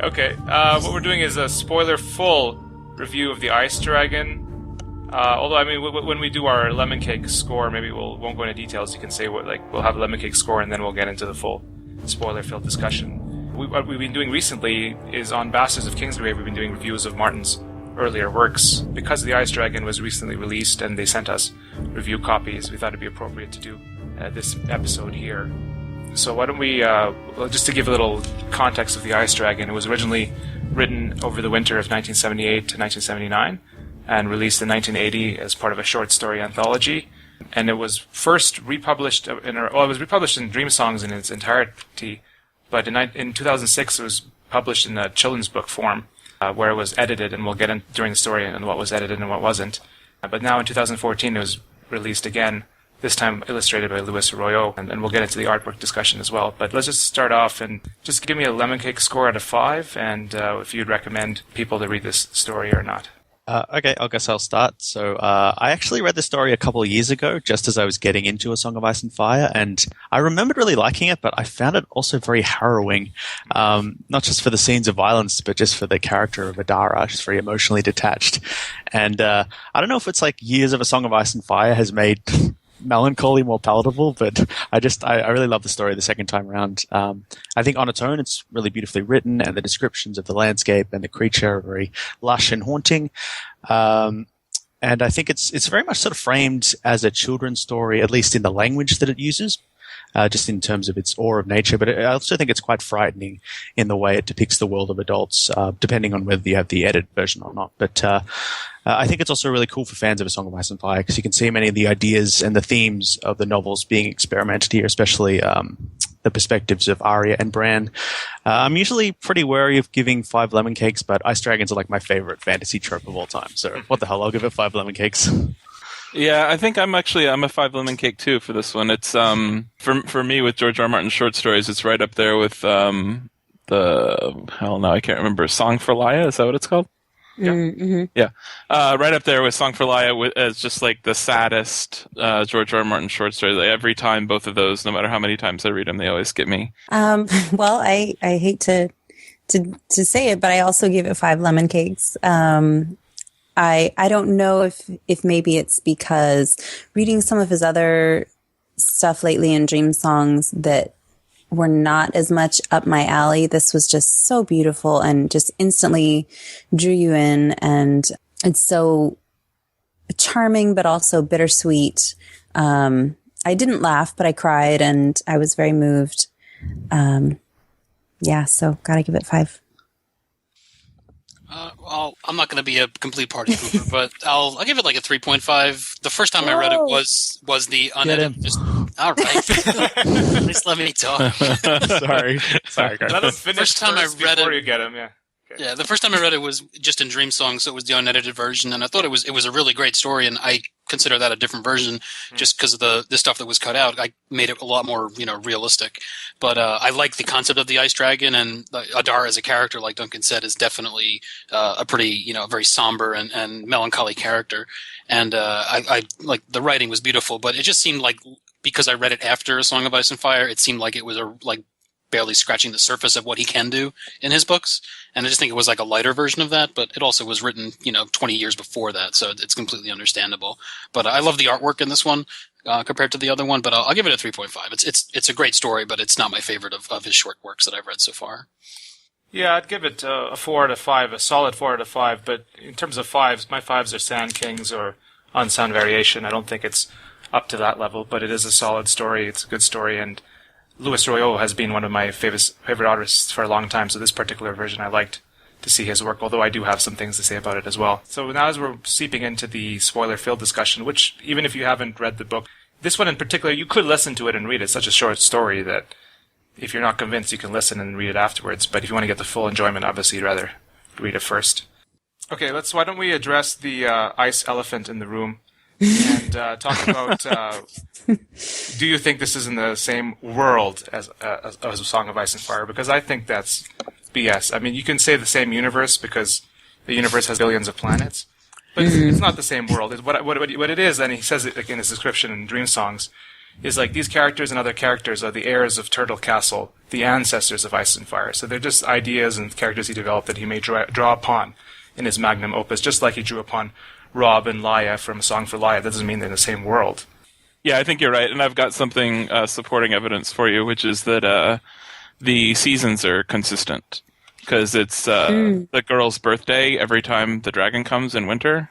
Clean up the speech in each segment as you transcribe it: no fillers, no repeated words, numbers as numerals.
Okay, what we're doing is a spoiler-full review of the Ice Dragon. Although, I mean, when we do our lemon cake score, maybe won't go into details. You can say we'll have a lemon cake score, and then we'll get into the full spoiler-filled discussion. What we've been doing recently is on Vassals of Kingsgrave. We've been doing reviews of Martin's earlier works. Because the Ice Dragon was recently released, and they sent us review copies, we thought it'd be appropriate to do this episode here. So why don't we, just to give a little context of the Ice Dragon, it was originally written over the winter of 1978 to 1979 and released in 1980 as part of a short story anthology. And it was first republished it was republished in Dream Songs in its entirety, but in 2006 it was published in a children's book form, where it was edited, and we'll get in during the story on what was edited and what wasn't. But now in 2014 it was released again, this time illustrated by Louis Arroyo, and we'll get into the artwork discussion as well. But let's just start off and just give me a lemon cake score out of 5, and if you'd recommend people to read this story or not. Okay, I guess I'll start. So I actually read the story a couple of years ago, just as I was getting into A Song of Ice and Fire, and I remembered really liking it, but I found it also very harrowing, not just for the scenes of violence, but just for the character of Adara. She's very emotionally detached. And I don't know if it's like years of A Song of Ice and Fire has made melancholy more palatable, but I really love the story the second time around. I think on its own it's really beautifully written, and the descriptions of the landscape and the creature are very lush and haunting. And I think it's very much sort of framed as a children's story, at least in the language that it uses, just in terms of its awe of nature. But I also think it's quite frightening in the way it depicts the world of adults, depending on whether you have the edited version or not. But I think it's also really cool for fans of A Song of Ice and Fire, because you can see many of the ideas and the themes of the novels being experimented here, especially the perspectives of Arya and Bran. I'm usually pretty wary of giving 5 lemon cakes, but Ice Dragons are like my favorite fantasy trope of all time. So what the hell, I'll give it 5 lemon cakes. Yeah, I think I'm a 5 lemon cake too for this one. It's for me with George R. R. Martin's short stories, it's right up there with I can't remember, Song for Laia, is that what it's called? Yeah. Mm-hmm. Yeah. Right up there with Song for Laia as just like the saddest George R. R. Martin short story. Like, every time, both of those, no matter how many times I read them, they always get me. Well, I hate to say it, but I also give it 5 lemon cakes. I don't know if maybe it's because reading some of his other stuff lately in Dream Songs that were not as much up my alley. This was just so beautiful and just instantly drew you in, and it's so charming but also bittersweet. I didn't laugh, but I cried, and I was very moved. So gotta give it 5. Well, I'm not going to be a complete party pooper, but I'll give it like a 3.5. The first time I read it was the unedited. All right, just let me talk. Sorry, Let us finish first time I read before it. you get him. Yeah. Okay. Yeah, the first time I read it was just in Dream Songs, so it was the unedited version, and I thought it was a really great story, and I consider that a different version just because of the stuff that was cut out. I made it a lot more, realistic. But I like the concept of the Ice Dragon, and Adara as a character, like Duncan said, is definitely a pretty, very somber and melancholy character. And I like the writing was beautiful, but it just seemed like, because I read it after A Song of Ice and Fire, it seemed like it was barely scratching the surface of what he can do in his books. And I just think it was like a lighter version of that, but it also was written, 20 years before that, so it's completely understandable. But I love the artwork in this one compared to the other one, but I'll give it a 3.5. It's a great story, but it's not my favorite of his short works that I've read so far. Yeah, I'd give it a 4 out of 5, a solid 4 out of 5, but in terms of 5s, my 5s are Sand Kings or Unsound Variation. I don't think it's up to that level, but it is a solid story, it's a good story, and Louis Arroyo has been one of my favorite artists for a long time, so this particular version I liked to see his work, although I do have some things to say about it as well. So now as we're seeping into the spoiler-filled discussion, which, even if you haven't read the book, this one in particular, you could listen to it and read it. It's such a short story that if you're not convinced, you can listen and read it afterwards. But if you want to get the full enjoyment, obviously you'd rather read it first. Okay, why don't we address the ice elephant in the room and talk about, do you think this is in the same world as A Song of Ice and Fire? Because I think that's BS. I mean, you can say the same universe because the universe has billions of planets, but it's not the same world. What it is, and he says it in his description in Dream Songs, is like these characters and other characters are the heirs of Turtle Castle, the ancestors of Ice and Fire. So they're just ideas and characters he developed that he may draw upon in his magnum opus, just like he drew upon Rob and Laia from A Song for Laia. That doesn't mean they're in the same world. Yeah, I think you're right, and I've got something supporting evidence for you, which is that the seasons are consistent. Because it's the girl's birthday every time the dragon comes in winter.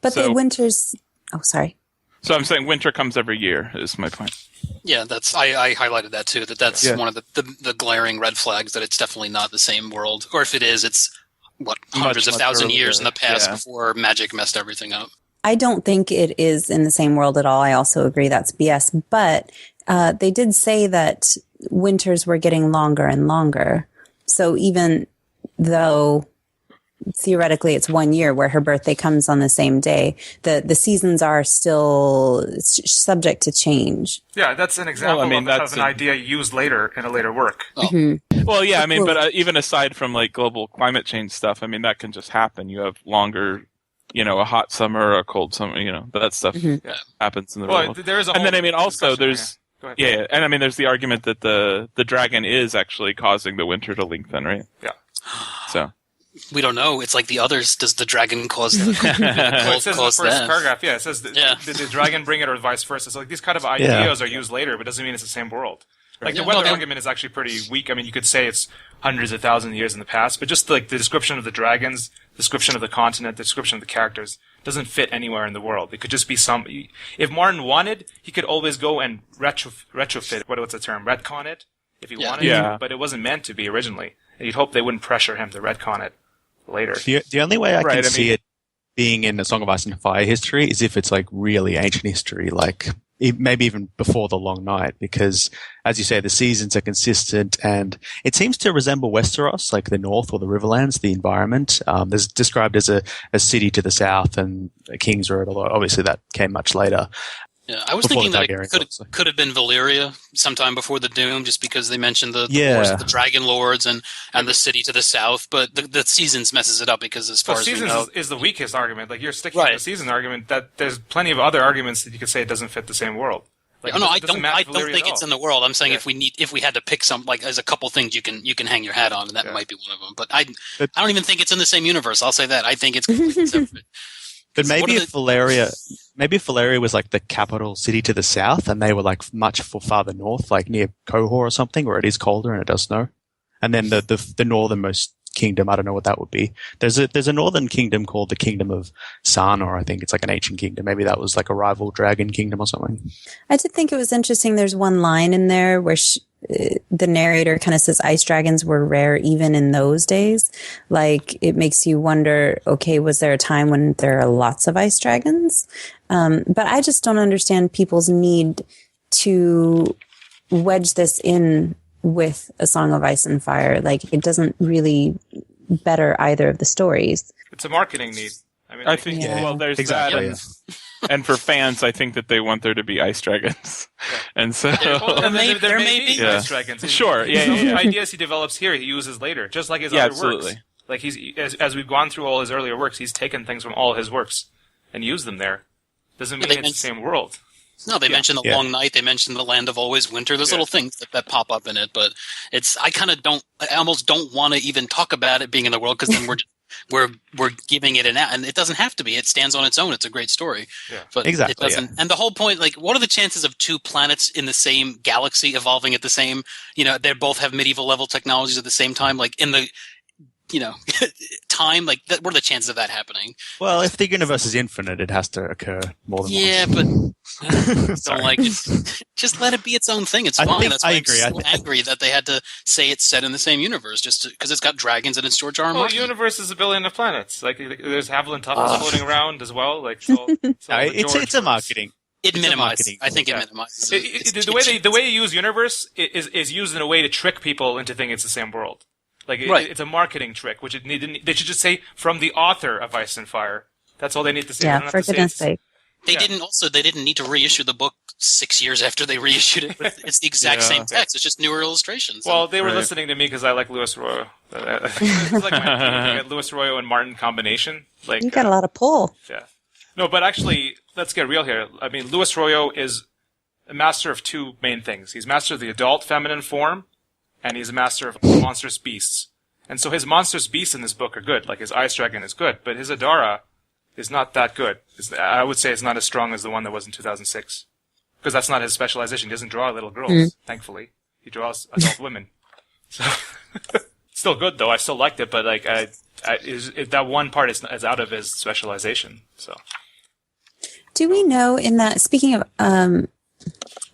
But the winter's... Oh, sorry. So I'm saying winter comes every year, is my point. Yeah, I highlighted that too. That's one of the glaring red flags that it's definitely not the same world. Or if it is, it's hundreds of thousand years in the past before magic messed everything up. I don't think it is in the same world at all. I also agree that's BS. But they did say that winters were getting longer and longer. So even though theoretically it's 1 year where her birthday comes on the same day, the seasons are still subject to change. Yeah, that's an example of an idea used later in a later work. Oh. Mm-hmm. Well, yeah, I mean, but even aside from like global climate change stuff, I mean, that can just happen. You have longer, a hot summer or a cold summer, that stuff happens in the world. There is and then, I mean, also there's... Yeah, and I mean, there's the argument that the dragon is actually causing the winter to lengthen, right? Yeah. So we don't know. It's like the others. Does the dragon cause the cold? It says in the first paragraph. Yeah, it says did the dragon bring it or vice versa. So like these kind of ideas are used later, but doesn't mean it's the same world. Like the weather argument is actually pretty weak. I mean, you could say it's hundreds of thousands of years in the past, but just like the description of the dragons, description of the continent, the description of the characters doesn't fit anywhere in the world. It could just be if Martin wanted, he could always go and retrofit. What's the term? Retcon it if he wanted to, but it wasn't meant to be originally. And you'd hope they wouldn't pressure him to retcon it later. The only way I can see it being in A Song of Ice and Fire history is if it's like really ancient history, like maybe even before the Long Night, because as you say, the seasons are consistent and it seems to resemble Westeros, like the North or the Riverlands, the environment. There's described as a city to the south and Kingsgrave, although obviously that came much later. Yeah, I was thinking that it could have been Valyria sometime before the Doom, just because they mentioned the wars of the Dragon Lords and the city to the south. But the seasons messes it up because as far as we know, is the weakest argument. Like you're sticking to the season argument. That there's plenty of other arguments that you could say it doesn't fit the same world. Like, I don't think it's in the world. I'm saying if we had to pick some, like as a couple things you can hang your hat on, and that might be one of them. But I don't even think it's in the same universe. I'll say that. I think it's completely separate. But maybe if Valyria was like the capital city to the south, and they were like much farther north, like near Qohor or something, where it is colder and it does snow. And then the northernmost kingdom, I don't know what that would be. There's a northern kingdom called the Kingdom of Sarnor, I think. It's like an ancient kingdom. Maybe that was like a rival dragon kingdom or something. I did think it was interesting. There's one line in there where the narrator kind of says ice dragons were rare even in those days. Like, it makes you wonder, okay, was there a time when there are lots of ice dragons? But I just don't understand people's need to wedge this in with A Song of Ice and Fire. Like, it doesn't really better either of the stories. It's a marketing need. I think, well, there's exactly, that. And for fans, I think that they want there to be ice dragons. And so... there may be ice dragons. Sure, Ideas he develops here, he uses later, just like his other absolutely. works. Like, as we've gone through all his earlier works, he's taken things from all his works and used them there. Doesn't mean it's the same world. No, they mentioned the Long Night. They mentioned the Land of Always Winter. There's little things that pop up in it, but I almost don't want to even talk about it being in the world, because then we're giving it and it doesn't have to be. It stands on its own. It's a great story. Yeah. But exactly. It doesn't. And the whole point, like, what are the chances of two planets in the same galaxy evolving at the same, they both have medieval level technologies at the same time, like in the, time, like that, what are the chances of that happening? Well, if the universe is infinite, it has to occur more than once. Yeah, but don't like it. Just let it be its own thing. It's fine. That's why I'm so angry that they had to say it's set in the same universe, just because it's got dragons and it's George R. R. Martin. Well, the universe is a billion of planets. Like, there's Haviland Tunnels floating around as well. Like, it's a marketing. It minimizes. I think it minimizes. The way you use universe is used in a way to trick people into thinking it's the same world. Like, it's a marketing trick, which they should just say from the author of Ice and Fire. That's all they need to say. Yeah, for goodness sake. They didn't need to reissue the book 6 years after they reissued it. It's the exact same text. It's just newer illustrations. Well, they were listening to me because I like Louis Royo. It's like my Louis Royo and Martin combination. Like, you got a lot of pull. Yeah. No, but actually, let's get real here. I mean, Louis Royo is a master of two main things. He's master of the adult feminine form, and he's a master of monstrous beasts. And so his monstrous beasts in this book are good. Like his ice dragon is good, but his Adara is not that good. I would say it's not as strong as the one that was in 2006. Because that's not his specialization. He doesn't draw little girls, thankfully. He draws adult women. So, still good though. I still liked it, but like, that one part is out of his specialization. So, do we know in that? Speaking of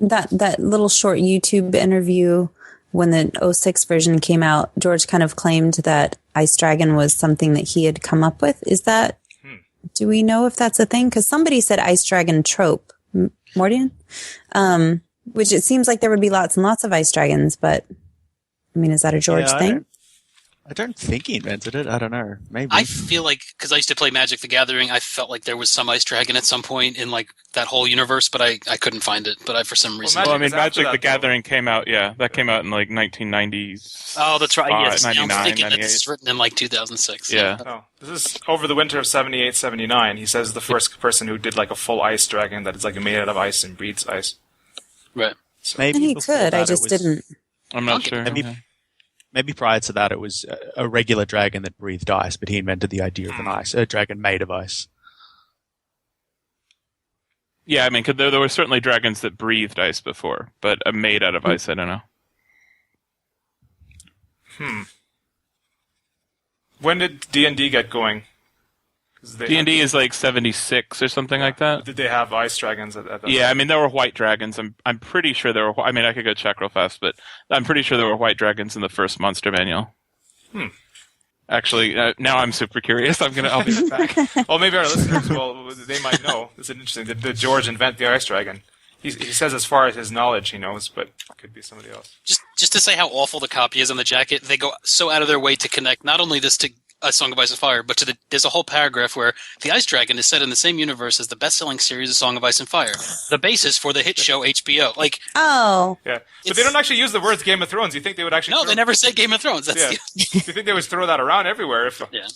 that little short YouTube interview when the '06 version came out, George kind of claimed that Ice Dragon was something that he had come up with. Is that? Do we know if that's a thing? Because somebody said Ice Dragon trope, Mordian, which it seems like there would be lots and lots of ice dragons, but I mean, is that a George thing? I don't think he invented it. I don't know. Maybe. I feel like, because I used to play Magic the Gathering, I felt like there was some ice dragon at some point in like that whole universe, but I couldn't find it. But for some reason, Magic the Gathering came out. Yeah, that came out in like 1990s. Oh, that's right. Yes, 99, I'm thinking 98. that this is written in like 2006. Yeah. Oh, this is over the winter of 78, 79. He says the first person who did like a full ice dragon that is like made out of ice and breathes ice. Right. So, Maybe And he before could. that I just it was- didn't. I'm not sure. Maybe prior to that, it was a regular dragon that breathed ice, but he invented the idea of a dragon made of ice. Yeah, I mean, 'cause there were certainly dragons that breathed ice before, but made out of ice, I don't know. When did D&D get going? D&D is like 76 or something like that. Did they have ice dragons at that Yeah, I time? mean, there were white dragons. I'm pretty sure there were. I mean, I could go check real fast, but I'm pretty sure there were white dragons in the first monster manual. Actually, now I'm super curious. I'll be right back. Well, maybe our listeners, they might know. This is interesting. Did George invent the ice dragon? He says as far as his knowledge he knows, but it could be somebody else. Just to say how awful the copy is on the jacket, they go so out of their way to connect not only this to A Song of Ice and Fire, but there's a whole paragraph where the Ice Dragon is set in the same universe as the best-selling series A Song of Ice and Fire, the basis for the hit show HBO. Like, Oh, Yeah, but they don't actually use the words Game of Thrones. You think they would actually? no, they never say Game of Thrones. That's Yeah. You think they would throw that around everywhere? yeah.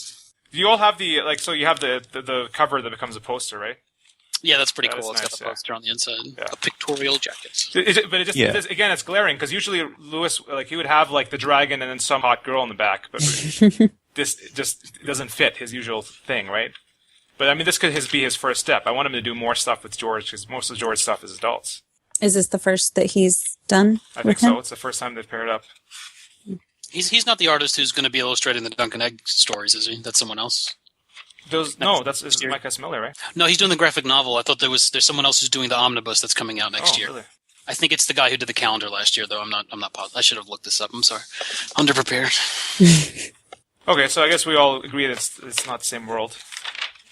Do you all have the So you have the cover that becomes a poster, right? Yeah, that's pretty That cool. is It's got nice, the yeah. poster on the inside. Yeah. A pictorial jacket. Again, it's glaring because usually Lewis, he would have like the dragon and then some hot girl in the back, but this just doesn't fit his usual thing, right? But I mean, this could be his first step. I want him to do more stuff with George because most of George's stuff is adults. is this the first that he's done? I with think so. him? It's the first time they've paired up. He's not the artist who's going to be illustrating the Duncan Egg stories, is he? That's someone else. That's Mike S. Miller, right? No, he's doing the graphic novel. I thought there's someone else who's doing the omnibus that's coming out next year. Really? I think it's the guy who did the calendar last year, though. I'm not positive. I should have looked this up. I'm sorry. Underprepared. Okay, so I guess we all agree that it's not the same world.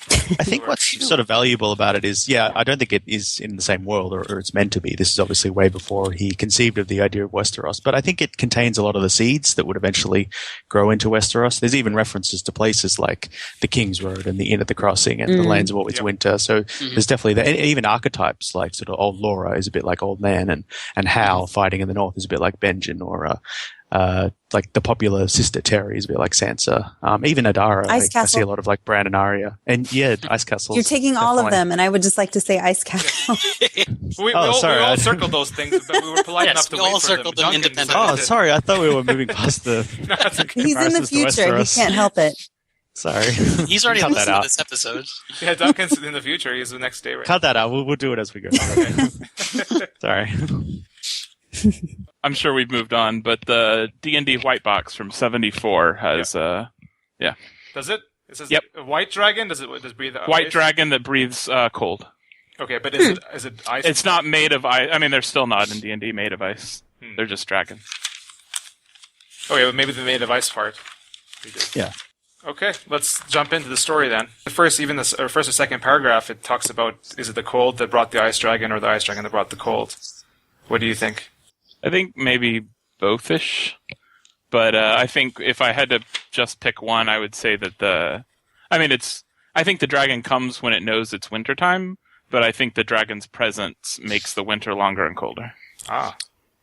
I think what's sort of valuable about it is, I don't think it is in the same world or it's meant to be. This is obviously way before he conceived of the idea of Westeros, but I think it contains a lot of the seeds that would eventually grow into Westeros. There's even references to places like the King's Road and the Inn at the Crossing and the Lands of What Was Winter. So there's definitely that. And even archetypes like sort of old Laura is a bit like Old Man, and Hal fighting in the north is a bit like Benjen, or like the popular sister Terry is a bit like Sansa. Even Adara, Ice I see Castle. a lot of like Bran and Arya. And Ice Castle. You're taking all of them, and I would just like to say Ice Castle. We Oh, all sorry. circled those things, but we were polite enough Yes, to we wait all for circled them Duncan independently. decided Oh, to- sorry. I thought we were moving past the No, that's okay. He's in the Comparisons to future. He Westeros. can't help it. Sorry. He's already Cut that listened to out. this episode. Yeah, Duncan's in the future. He's the next day, right? Cut that out. We'll do it as we go. Sorry. I'm sure we've moved on, but the D&D white box from 74 has Does it? It says Yep. a white dragon. Does it breathe white ice? dragon that breathes cold. Okay, but is it ice? It's not made of ice. I mean, they're still not in D&D made of ice. They're just dragon. Okay, well, maybe the made of ice part. We did. Yeah. Okay, let's jump into the story then. The first or second paragraph, it talks about, is it the cold that brought the ice dragon or the ice dragon that brought the cold? What do you think? I think maybe both-ish. But I think if I had to just pick one, I would say that I think the dragon comes when it knows it's wintertime, but I think the dragon's presence makes the winter longer and colder. Ah,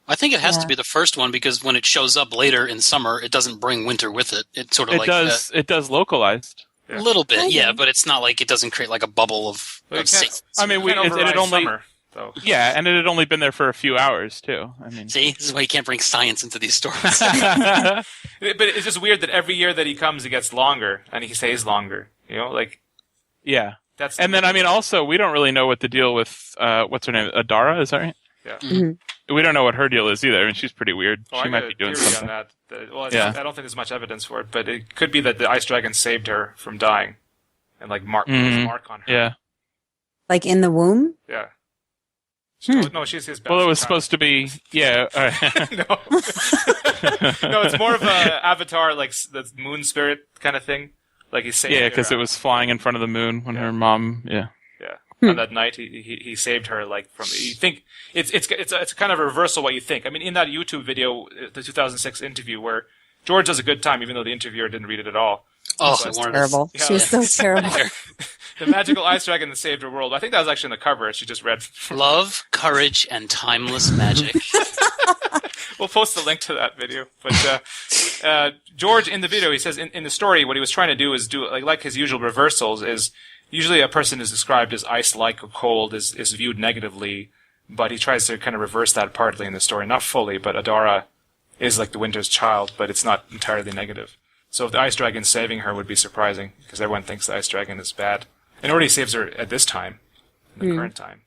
I think it has Yeah. to be the first one because when it shows up later in summer, it doesn't bring winter with it. It's sort of It does localized. a little bit, Okay. yeah, but it's not like it doesn't create like a bubble of well, you safe. can't, I mean, you can't it override only summer. So Yeah, and it had only been there for a few hours too. I mean, See, this is why you can't bring science into these stories. but it's just weird that every year that he comes, it gets longer, and he stays longer. You know, like yeah. that's. And then, I mean, also, we don't really know what the deal with, what's her name? Adara, is that right? Yeah. Mm-hmm. We don't know what her deal is either. I mean, she's pretty weird. Well, She I might got be a doing theory something. on that. Well, Yeah. I don't think there's much evidence for it, but it could be that the ice dragon saved her from dying, and like mark on her. Yeah. Like in the womb? Yeah. Hmm. No, she's his best. Well, it was friend. supposed to be, yeah. No. No, it's more of a Avatar, like the moon spirit kind of thing. Like he saved Yeah, her. because it was flying in front of the moon when her mom, yeah. Yeah. On that night, he saved her, like, from, you think, it's kind of a reversal what you think. I mean, in that YouTube video, the 2006 interview where George does a good time, even though the interviewer didn't read it at all. Oh, But- Warren. Terrible. Yeah, She was so terrible. The magical ice dragon that saved her world. I think that was actually in the cover. She just read. Love, courage, and timeless magic. We'll post the link to that video. But George, in the video, he says in the story, what he was trying to do is do like his usual reversals. Is usually a person is described as ice-like or cold is viewed negatively, but he tries to kind of reverse that partly in the story, not fully. But Adara is like the winter's child, but it's not entirely negative. So if the ice dragon saving her would be surprising, because everyone thinks the ice dragon is bad. And already saves her at this time, in the current time.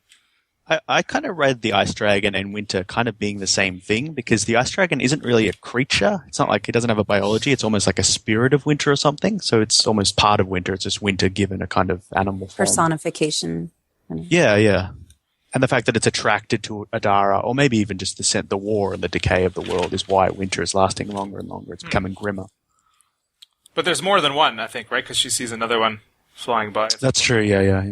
I kind of read the ice dragon and winter kind of being the same thing, because the ice dragon isn't really a creature. It's not like it doesn't have a biology. It's almost like a spirit of winter or something. So it's almost part of winter. It's just winter given a kind of animal form. Personification. Yeah. And the fact that it's attracted to Adara, or maybe even just the war and the decay of the world, is why winter is lasting longer and longer. It's becoming grimmer. But there's more than one, I think, right? Because she sees another one flying by. That's true. Yeah. Yeah.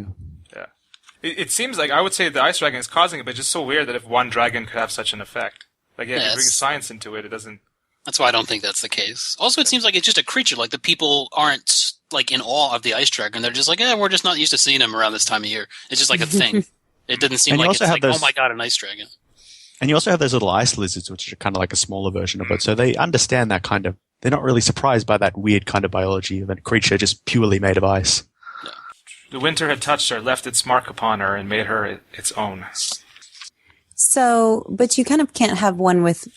It seems like I would say the ice dragon is causing it, but it's just so weird that if one dragon could have such an effect. Like, yeah, if you bring Yes. science into it, it doesn't. That's why I don't think that's the case. Also, it seems like it's just a creature. Like, the people aren't, like, in awe of the ice dragon. They're just like, we're just not used to seeing him around this time of year. It's just like a thing. It didn't seem And you like it's also have like, those- oh my god, an ice dragon. And you also have those little ice lizards, which are kind of like a smaller version of it. So they understand that kind of. They're not really surprised by that weird kind of biology of a creature just purely made of ice. The winter had touched her, left its mark upon her, and made her its own. So, but you kind of can't have one with.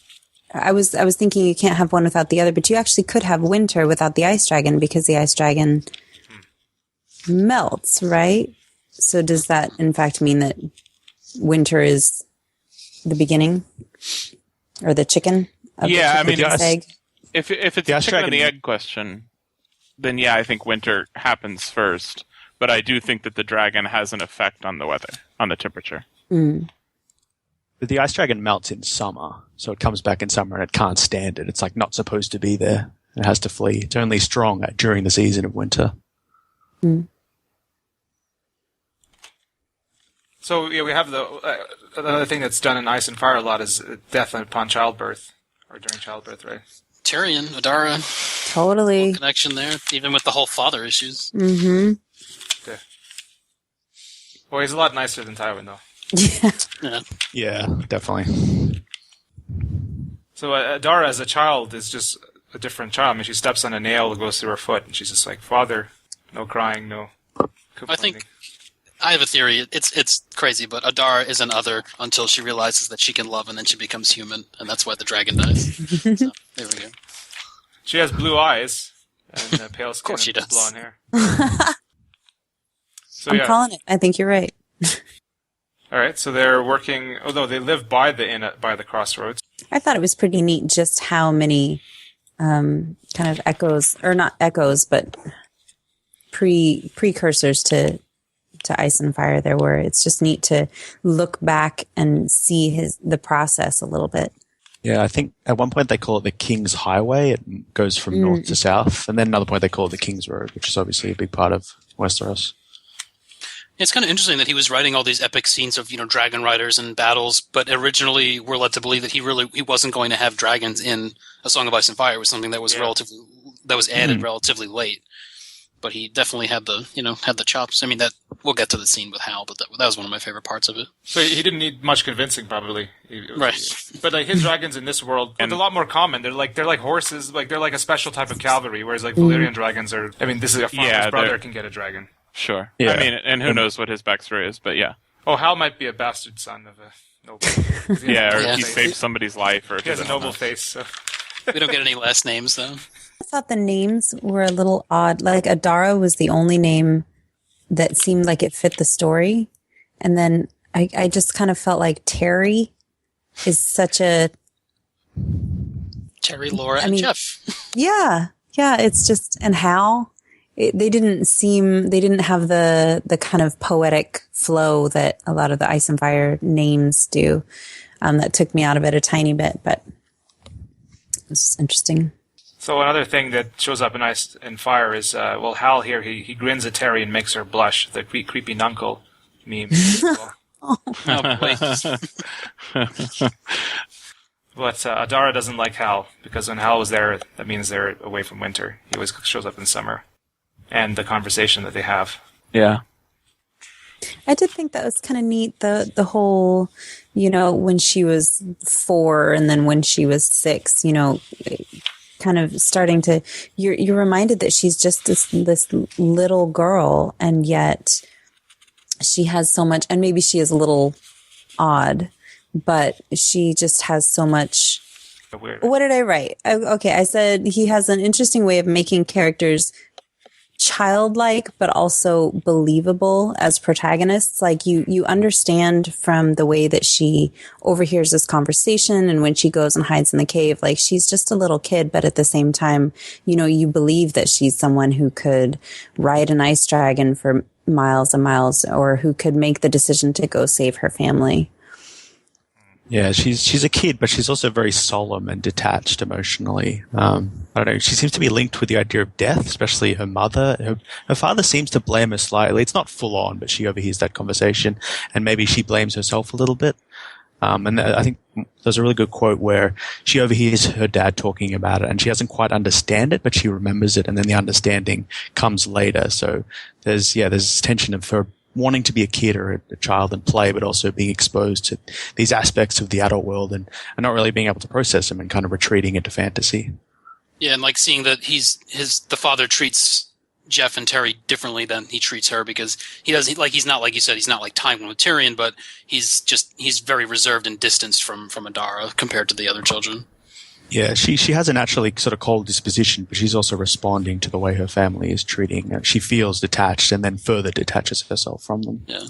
I was thinking you can't have one without the other, but you actually could have winter without the ice dragon because the ice dragon melts, right? So does that in fact mean that winter is the beginning or the chicken? Of Yeah, the I mean, chicken's egg? If it's The a ice chicken and dragon- the egg question, then yeah, I think winter happens first. But I do think that the dragon has an effect on the weather, on the temperature. But the ice dragon melts in summer, so it comes back in summer and it can't stand it. It's like not supposed to be there. It has to flee. It's only strong during the season of winter. So yeah, we have another thing that's done in Ice and Fire a lot is death upon childbirth or during childbirth, right? Tyrion, Adara, Totally. connection there, even with the whole father issues. Mm-hmm. Yeah. Well, he's a lot nicer than Tywin, though. Yeah. Yeah. Yeah, definitely. So Adara, as a child, is just a different child. I mean, she steps on a nail that goes through her foot, and she's just like, "Father, no crying, no." I think I have a theory. It's crazy, but Adara is an other until she realizes that she can love, and then she becomes human, and that's why the dragon dies. So, there we go. she has blue eyes and pale skin course she and does. blonde hair. So I'm yeah, calling it. I think you're right. all right. So they're working. Although they live by the inn by the crossroads. I thought it was pretty neat just how many kind of echoes, or not echoes, but precursors to Ice and Fire there were. It's just neat to look back and see the process a little bit. Yeah, I think at one point they call it the King's Highway. It goes from north to south. And then another point they call it the King's Road, which is obviously a big part of Westeros. It's kind of interesting that he was writing all these epic scenes of, dragon riders and battles, but originally we're led to believe that he wasn't going to have dragons in A Song of Ice and Fire. It was something that was added relatively late. But he definitely had the chops. I mean, that we'll get to the scene with Hal, but that was one of my favorite parts of it. So he didn't need much convincing, probably. Right. But like his dragons in this world, they're a lot more common. They're like horses. Like they're like a special type of cavalry. Whereas like Valyrian dragons are. I mean, this is a farmer's brother can get a dragon. Sure. Yeah. I mean, and who knows what his backstory is, but yeah. Oh, Hal might be a bastard son of a noble. Yeah, or Yeah. he saved somebody's life, or He has a noble face, so... We don't get any last names, though. I thought the names were a little odd. Like Adara was the only name that seemed like it fit the story. And then I just kind of felt like Terry is such a... Terry, Laura, I and mean- Jeff. Yeah, it's just... And Hal... They didn't have the kind of poetic flow that a lot of the Ice and Fire names do. That took me out of it a tiny bit, but it's interesting. So another thing that shows up in Ice and Fire is, Hal here, he grins at Terry and makes her blush. The creepy nuncle meme. Oh, boy. But Adara doesn't like Hal, because when Hal was there, that means they're away from winter. He always shows up in summer. And the conversation that they have. Yeah. I did think that was kind of neat. The whole, when she was 4 and then when she was 6, kind of starting to, you're reminded that she's just this little girl, and yet she has so much, and maybe she is a little odd, but she just has so much. Weird. What did I write? I said he has an interesting way of making characters childlike but also believable as protagonists. Like you understand from the way that she overhears this conversation, and when she goes and hides in the cave, like she's just a little kid, but at the same time, you believe that she's someone who could ride an ice dragon for miles and miles, or who could make the decision to go save her family. Yeah, she's a kid, but she's also very solemn and detached emotionally. I don't know. She seems to be linked with the idea of death, especially her mother. Her father seems to blame her slightly. It's not full on, but she overhears that conversation, and maybe she blames herself a little bit. And I think there's a really good quote where she overhears her dad talking about it, and she doesn't quite understand it, but she remembers it, and then the understanding comes later. So there's this tension of her wanting to be a kid or a child and play, but also being exposed to these aspects of the adult world and not really being able to process them and kind of retreating into fantasy. Yeah, and like seeing that the father treats Jeff and Terry differently than he treats her, because he's not, like you said, he's not like Tywin with Tyrion, but he's very reserved and distanced from Adara compared to the other children. Yeah, she has a naturally sort of cold disposition, but she's also responding to the way her family is treating her. She feels detached and then further detaches herself from them. Yeah.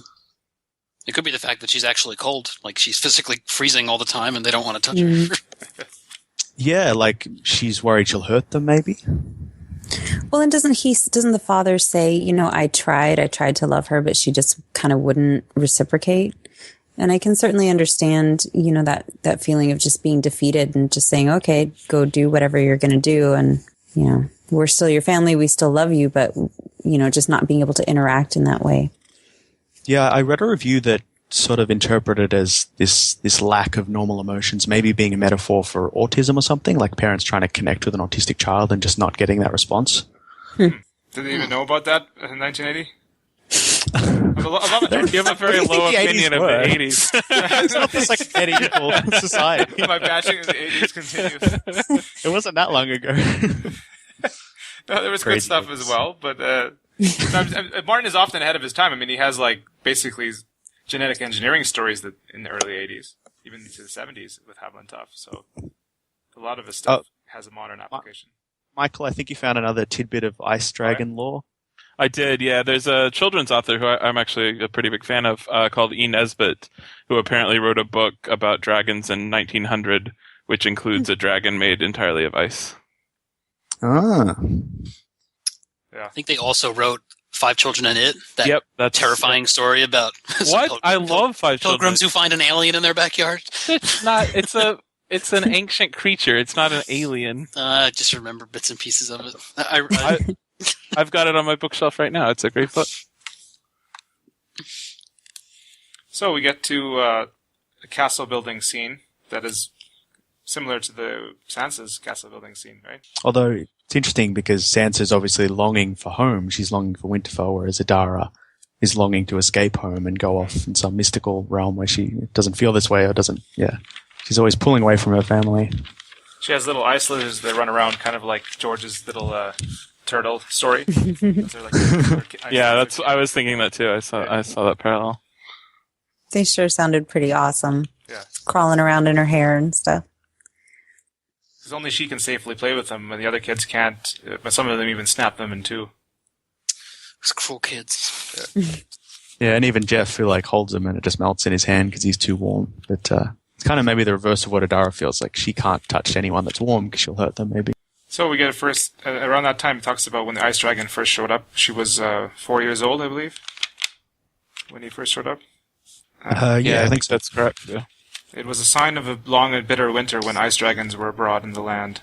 It could be the fact that she's actually cold, like she's physically freezing all the time and they don't want to touch her. Yeah, like she's worried she'll hurt them, maybe. Well, and doesn't the father say, I tried to love her, but she just kind of wouldn't reciprocate? And I can certainly understand, that feeling of just being defeated and just saying, okay, go do whatever you're going to do. And, we're still your family. We still love you, but, just not being able to interact in that way. Yeah, I read a review that sort of interpreted as this lack of normal emotions, maybe being a metaphor for autism or something, like parents trying to connect with an autistic child and just not getting that response. Did they even know about that in 1980? You have a very low opinion of the 80s. It's not this like medieval society. My bashing of the 80s continues. It wasn't that long ago. No, there was Crazy good stuff movies. as well, but Martin is often ahead of his time. I mean, he has basically genetic engineering stories that in the early 80s, even into the 70s with Haviland Tuff. So a lot of his stuff has a modern application. Michael, I think you found another tidbit of ice dragon lore. I did, yeah. There's a children's author who I'm actually a pretty big fan of called E. Nesbitt, who apparently wrote a book about dragons in 1900, which includes a dragon made entirely of ice. Ah. Yeah. I think they also wrote Five Children in It, that that's terrifying story about What? I love Five Children. pilgrims who find an alien in their backyard. It's not. It's an ancient creature. It's not an alien. I just remember bits and pieces of it. I've got it on my bookshelf right now. It's a great book. So we get to a castle building scene that is similar to the Sansa's castle building scene, right? Although it's interesting because Sansa's obviously longing for home. She's longing for Winterfell, whereas Adara is longing to escape home and go off in some mystical realm where she doesn't feel this way or doesn't, She's always pulling away from her family. She has little ice lizards that run around, kind of like George's little turtle story. Yeah, I was thinking that too. I saw that parallel. They sure sounded pretty awesome. Yeah. Crawling around in her hair and stuff. Because only she can safely play with them, and the other kids can't. But some of them even snap them in two. Those cruel kids. Yeah, and even Jeff, who holds him and it just melts in his hand because he's too warm. But it's kind of maybe the reverse of what Adara feels like. She can't touch anyone that's warm because she'll hurt them, maybe. So we get first, around that time, it talks about when the Ice Dragon first showed up. She was 4 years old, I believe, when he first showed up. Yeah, I think so. That's correct. Yeah. It was a sign of a long and bitter winter when ice dragons were abroad in the land.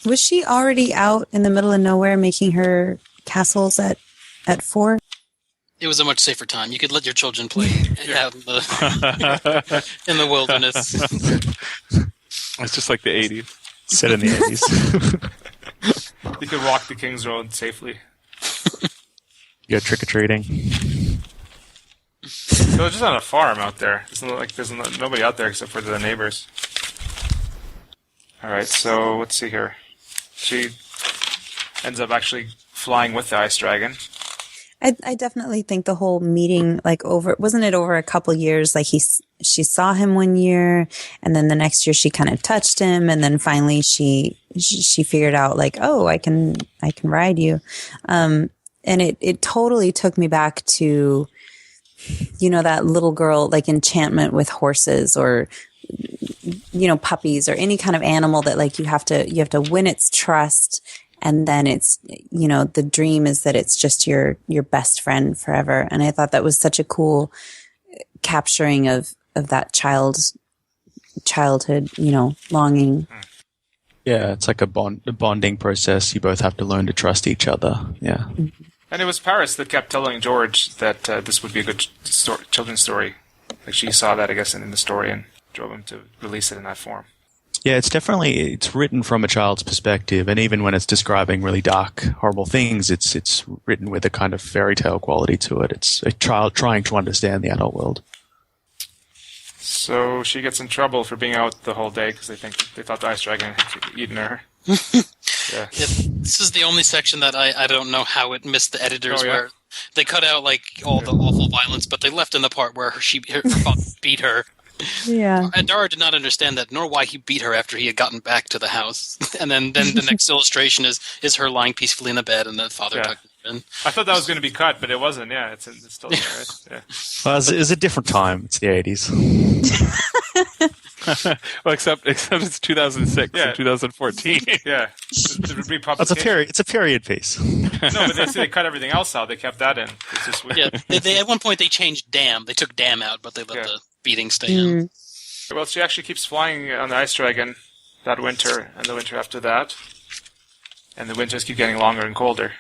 Was she already out in the middle of nowhere making her castles at 4? It was a much safer time. You could let your children play out in the wilderness. It's just like the 80s. Set in the 80s. You could walk the King's Road safely. Go trick-or-treating. So they're just on a farm out there. There's nobody out there except for the neighbors. Alright, so let's see here. She ends up actually flying with the Ice Dragon. I definitely think the whole meeting, wasn't it over a couple years? She saw him one year, and then the next year she kind of touched him, and then finally she figured out oh, I can ride you, and it totally took me back to, that little girl enchantment with horses or puppies or any kind of animal that you have to win its trust. And then it's, the dream is that it's just your best friend forever. And I thought that was such a cool capturing of that childhood, longing. Yeah, it's like a bonding process. You both have to learn to trust each other. Yeah. And it was Paris that kept telling George that this would be a good children's story. She saw that, I guess, in the story and drove him to release it in that form. Yeah, it's written from a child's perspective, and even when it's describing really dark, horrible things, it's written with a kind of fairy tale quality to it. It's a child trying to understand the adult world. So she gets in trouble for being out the whole day because they thought the Ice Dragon had eaten her. Yeah. This is the only section that I don't know how it missed the editors, Oh, yeah. where they cut out all the awful violence, but they left in the part where her father beat her. Yeah. And Dara did not understand that, nor why he beat her after he had gotten back to the house. And then the next illustration is her lying peacefully in the bed, and the father tucked her in. I thought that was going to be cut, but it wasn't. Yeah, it's still there. Right? Yeah. Well, it's a different time. It's the 80s. Well, except it's 2006 and 2014. Yeah. It's a period piece. No, but they cut everything else out. They kept that in. It's just weird. Yeah, they at one point they changed "damn." They took "damn" out, but they let the beating stay in. Well, she actually keeps flying on the Ice Dragon that winter and the winter after that. And the winters keep getting longer and colder.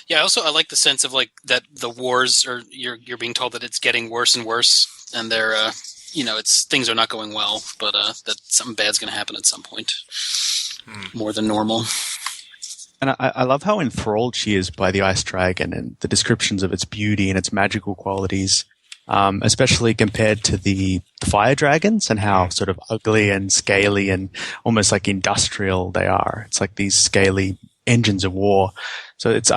Yeah, I like the sense of that the wars are you're being told that it's getting worse and worse, and they're things are not going well, but that something bad's going to happen at some point, more than normal. And I love how enthralled she is by the Ice Dragon and the descriptions of its beauty and its magical qualities, especially compared to the fire dragons and how sort of ugly and scaly and almost industrial they are. It's like these scaly engines of war. So it's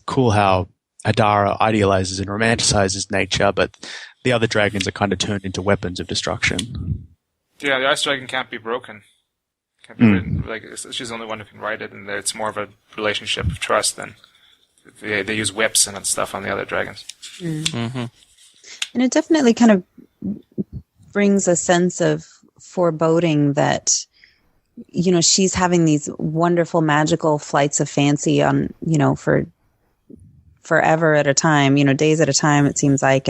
cool how Adara idealizes and romanticizes nature, but the other dragons are kind of turned into weapons of destruction. Yeah, the Ice Dragon can't be broken. Can't be ridden. She's the only one who can ride it, and it's more of a relationship of trust than they use whips and stuff on the other dragons. Mm-hmm. And it definitely kind of brings a sense of foreboding that, she's having these wonderful magical flights of fancy on, for forever at a time, days at a time, it seems like.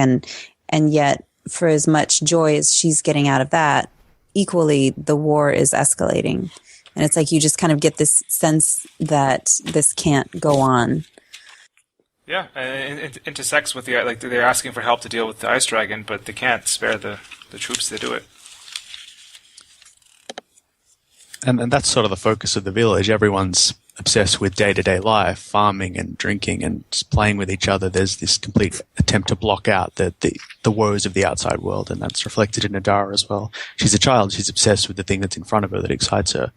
And yet for as much joy as she's getting out of that, equally the war is escalating. And it's you just kind of get this sense that this can't go on. Yeah, and intersects with they're asking for help to deal with the Ice Dragon, but they can't spare the troops to do it. And that's sort of the focus of the village. Everyone's obsessed with day-to-day life, farming and drinking and just playing with each other. There's this complete attempt to block out the woes of the outside world, and that's reflected in Adara as well. She's a child. She's obsessed with the thing that's in front of her that excites her.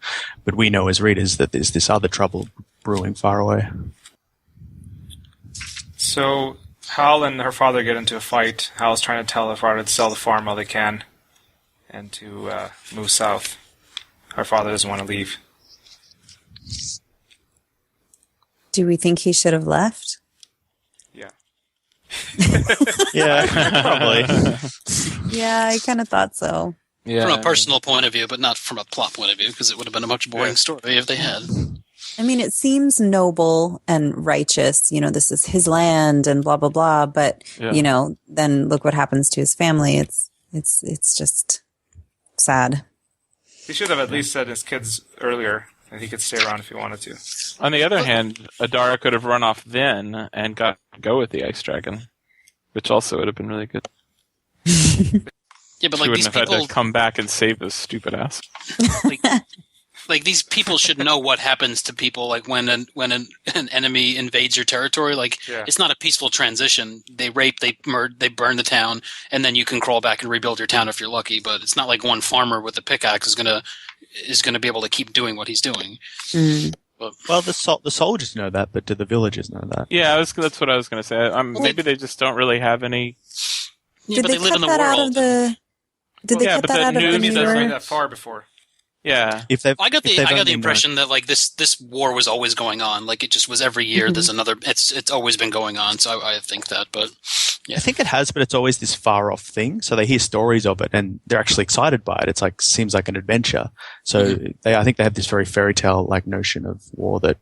But we know as readers that there's this other trouble brewing far away. So Hal and her father get into a fight. Hal's trying to tell her father to sell the farm while they can and to move south. Her father doesn't want to leave. Do we think he should have left? Yeah. Yeah, probably. Yeah, I kind of thought so. Yeah, From a personal point of view, but not from a plot point of view, because it would have been a much boring story if they had. I mean, it seems noble and righteous. This is his land and blah blah blah. But then look what happens to his family. It's just sad. He should have at least said his kids earlier, and he could stay around if he wanted to. On the other hand, Adara could have run off then and got to go with the ice dragon, which also would have been really good. Yeah, but She like these wouldn't have people, had to come back and save this stupid ass. like these people should know what happens to people. Like when an enemy invades your territory, It's not a peaceful transition. They rape, they murder, they burn the town, and then you can crawl back and rebuild your town if you're lucky. But it's not like one farmer with a pickaxe is gonna be able to keep doing what he's doing. Mm. Well, the soldiers know that, but do the villagers know that? Yeah, that's what I was going to say. Maybe they just don't really have any. Yeah, Did but they they live cut in the that out world. of the? Did they Yeah, cut but that the out of news the Enemy doesn't newer? go that far before. Yeah. If they've, I got if they've the only impression that like this war was always going on. Like it just was every year. There's another. It's always been going on. So I think that, but I think it has, but it's always this far off thing. So they hear stories of it and they're actually excited by it. It's like seems like an adventure. So I think they have this very fairy tale like notion of war that,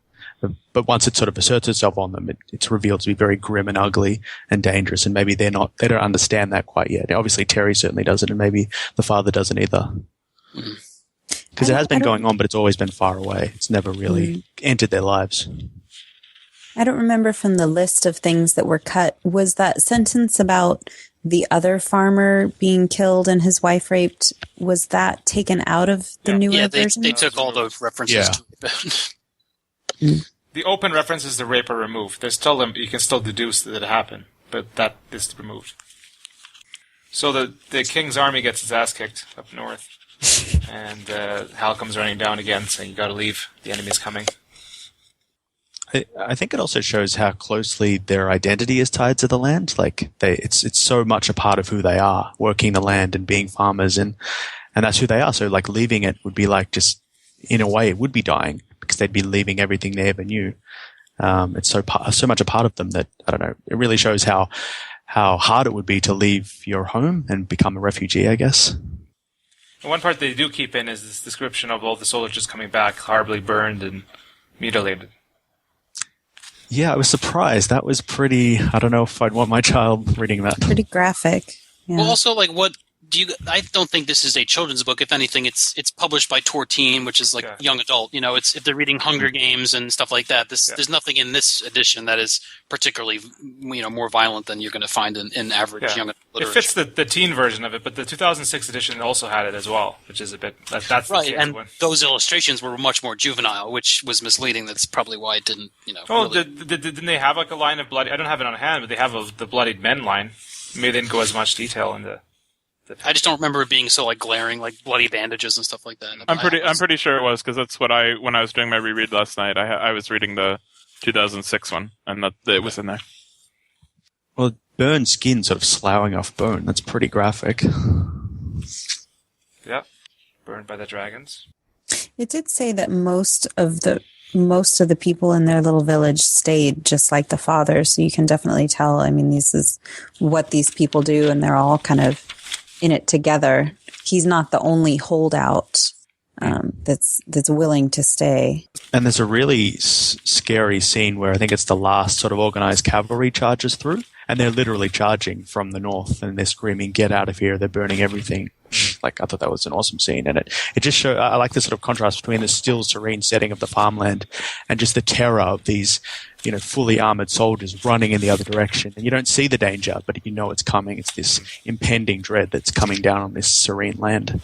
but once it sort of asserts itself on them, it's revealed to be very grim and ugly and dangerous. And maybe they don't understand that quite yet. Obviously, Terry certainly doesn't, and maybe the father doesn't either. Because it has been going on, but it's always been far away. It's never really entered their lives. I don't remember from the list of things that were cut. Was that sentence about the other farmer being killed and his wife raped? Was that taken out of the newer version? they took all the references to it. The open references to rape are removed. There's still you can still deduce that it happened, but that is removed. So the king's army gets its ass kicked up north, and Hal comes running down again, saying, "You got to leave. The enemy's coming." I think it also shows how closely their identity is tied to the land. Like it's so much a part of who they are, working the land and being farmers, and that's who they are. So like leaving it would be like just in a way it would be dying because they'd be leaving everything they ever knew. It's so much a part of them that I don't know. It really shows how hard it would be to leave your home and become a refugee, I guess. One part they do keep in is this description of all the soldiers coming back, horribly burned and mutilated. Yeah, I was surprised. That was pretty. I don't know if I'd want my child reading that. Pretty graphic. Yeah. Well, also, like, what do you? I don't think this is a children's book. If anything, it's published by Torteen, which is like young adult. It's if they're reading Hunger Games and stuff like that. There's nothing in this edition that is particularly more violent than you're going to find in average young adult literature. It fits the teen version of it, but the 2006 edition also had it as well, which is a bit that's right. the kids And one. those illustrations were much more juvenile, which was misleading. That's probably why it didn't. Oh, really... didn't they have like a line of bloody? I don't have it on hand, but they have the bloodied men line. Maybe they didn't go as much detail in the I just don't remember it being so like glaring, like bloody bandages and stuff like that. I'm pretty sure it was because that's what when I was doing my reread last night. I was reading the 2006 one, and it was in there. Well, burned skin sort of sloughing off bone. That's pretty graphic. Yeah, burned by the dragons. It did say that most of the people in their little village stayed just like the father, so you can definitely tell. I mean, this is what these people do, and they're all kind of in it together. He's not the only holdout that's willing to stay. And there's a really scary scene where I think it's the last sort of organized cavalry charges through, and they're literally charging from the north, and they're screaming, "Get out of here! They're burning everything!" Like I thought that was an awesome scene, and it just shows. I like the sort of contrast between the still serene setting of the farmland and just the terror of these, fully armored soldiers running in the other direction. And you don't see the danger, but it's coming. It's this impending dread that's coming down on this serene land.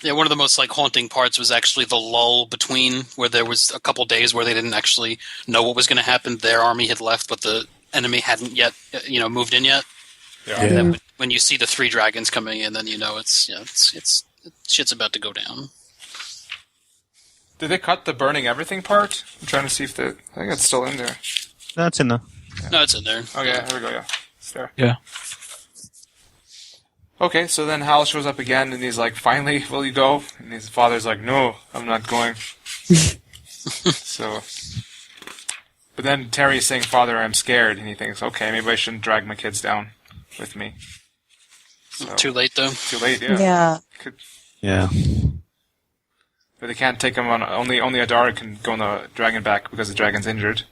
Yeah, one of the most like haunting parts was actually the lull between where there was a couple days where they didn't actually know what was going to happen. Their army had left, but the enemy hadn't yet, moved in yet. Yeah. And then when you see the three dragons coming in, then it's shit's about to go down. Did they cut the burning everything part? I'm trying to see if I think it's still in there. No, it's in there. No, it's in there. Okay, here we go. Yeah. It's there. Yeah. Okay, so then Hal shows up again, and he's like, "Finally, will you go?" And his father's like, "No, I'm not going." So, but then Terry's saying, "Father, I'm scared," and he thinks, "Okay, maybe I shouldn't drag my kids down with me." So, Too late, though. Too late, yeah. Yeah. Yeah. But they can't take him on. Only Adara can go on the dragon back because the dragon's injured.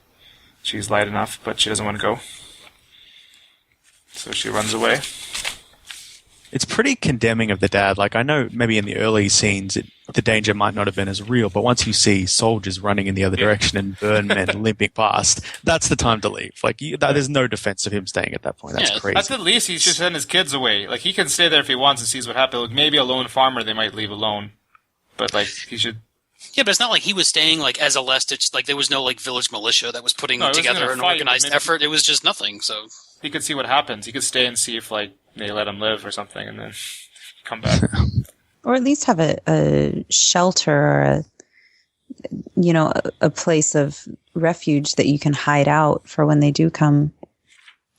She's light enough, but she doesn't want to go. So she runs away. It's pretty condemning of the dad. Like, I know maybe in the early scenes the danger might not have been as real, but once you see soldiers running in the other direction and burn men limping past, that's the time to leave. Like, there's no defense of him staying at that point. That's crazy. At the least, he should send his kids away. Like, he can stay there if he wants and sees what happens. Like, maybe a lone farmer they might leave alone. But, like, he should... Yeah, but it's not like he was staying, like, as a last-ditch... Like, there was no, like, village militia that was putting together an organized effort. It was just nothing, so... He could see what happens. He could stay and see if, like, they let him live or something, and then come back. Or at least have a shelter or a place of refuge that you can hide out for when they do come.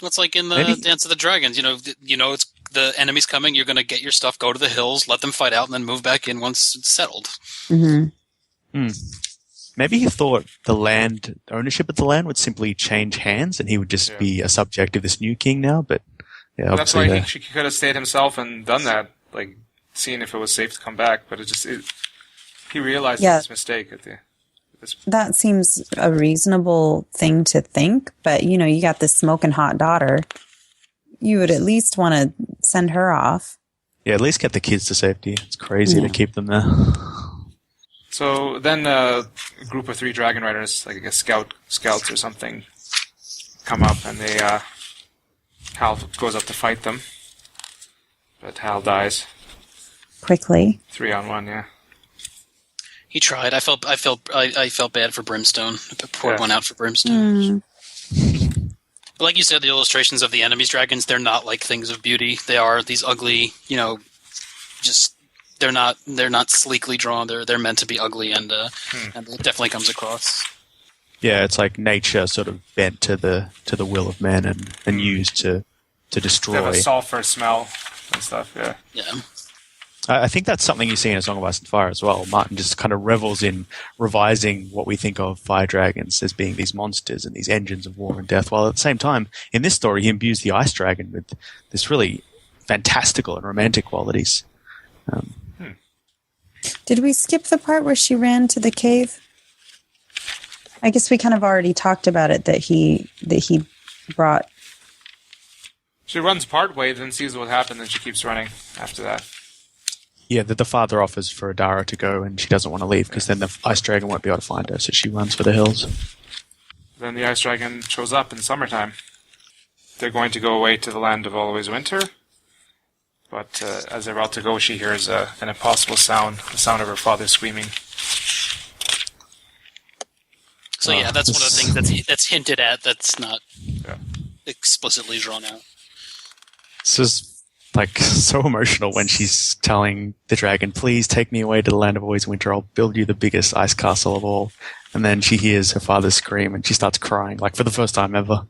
Well, it's like in the Dance of the Dragons. It's the enemy's coming. You're going to get your stuff, go to the hills, let them fight out, and then move back in once it's settled. Mm-hmm. Maybe he thought the ownership of the land would simply change hands, and he would just be a subject of this new king now. But yeah, that's why he could have stayed himself and done that, like seeing if it was safe to come back. But he realized his mistake at this point. That seems a reasonable thing to think. But you got this smoking hot daughter. You would at least want to send her off. Yeah, at least get the kids to safety. It's crazy to keep them there. So then a group of 3 dragon riders, like I guess scouts or something, come up, and they Hal goes up to fight them, but Hal dies quickly. 3-on-1, yeah. He tried. I felt bad for Brimstone. I poured one out for Brimstone. But like you said, the illustrations of the enemy's dragons, they're not like things of beauty. They are these ugly, just. They're not sleekly drawn. They're meant to be ugly, and it definitely comes across. Yeah, it's like nature sort of bent to the will of man and used to destroy. They have a sulfur smell and stuff. Yeah. Yeah. I think that's something you see in A Song of Ice and Fire as well. Martin just kind of revels in revising what we think of fire dragons as being these monsters and these engines of war and death, while at the same time, in this story, he imbues the ice dragon with this really fantastical and romantic qualities. Did we skip the part where she ran to the cave? I guess we kind of already talked about it, that he brought... She runs part way, then sees what happened, and she keeps running after that. Yeah, the father offers for Adara to go, and she doesn't want to leave, because then the ice dragon won't be able to find her, so she runs for the hills. Then the ice dragon shows up in summertime. They're going to go away to the land of always winter. But as they're about to go, she hears an impossible sound, the sound of her father screaming. So yeah, that's one of the things that's hinted at. That's not explicitly drawn out. This is like so emotional when she's telling the dragon, "Please take me away to the land of always winter. I'll build you the biggest ice castle of all." And then she hears her father scream, and she starts crying, like for the first time ever.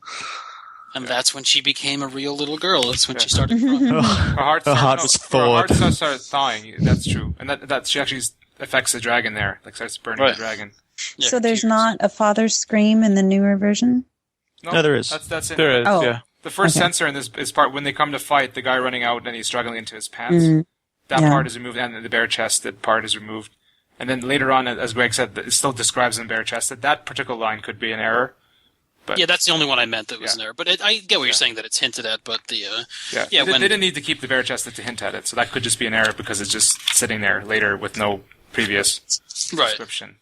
And that's when she became a real little girl. That's when she started crying. Her heart was thawed. Her heart starts thawing. That's true. And that she actually affects the dragon there. Like starts burning the dragon. Yeah, so there's not a father's scream in the newer version? No, there is. That's it. There is, yeah. The first censor in this is part when they come to fight, the guy running out and he's struggling into his pants. That part is removed, and the bare-chested part is removed. And then later on, as Greg said, it still describes him bare-chested. That particular line could be an error. But, yeah, that's the only one I meant that was there. But I get what you're saying, that it's hinted at, but the... they didn't need to keep the bare-chested to hint at it, so that could just be an error because it's just sitting there later with no previous description.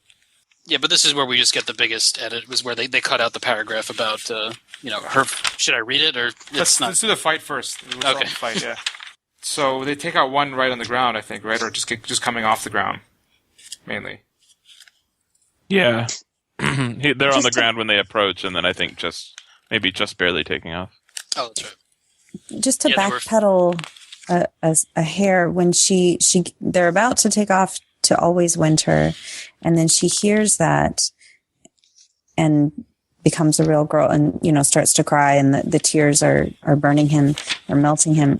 Yeah, but this is where we just get the biggest edit, was where they cut out the paragraph about, her... Should I read it, or... Let's do the fight first. Okay. Fight, yeah. So they take out one right on the ground, I think, right? Or just coming off the ground, mainly. Yeah. They're on the ground when they approach, and then I think just barely taking off. Oh, that's right. Just to backpedal a hair, when they're about to take off to always winter, and then she hears that, and becomes a real girl and, starts to cry, and the tears are burning him or melting him.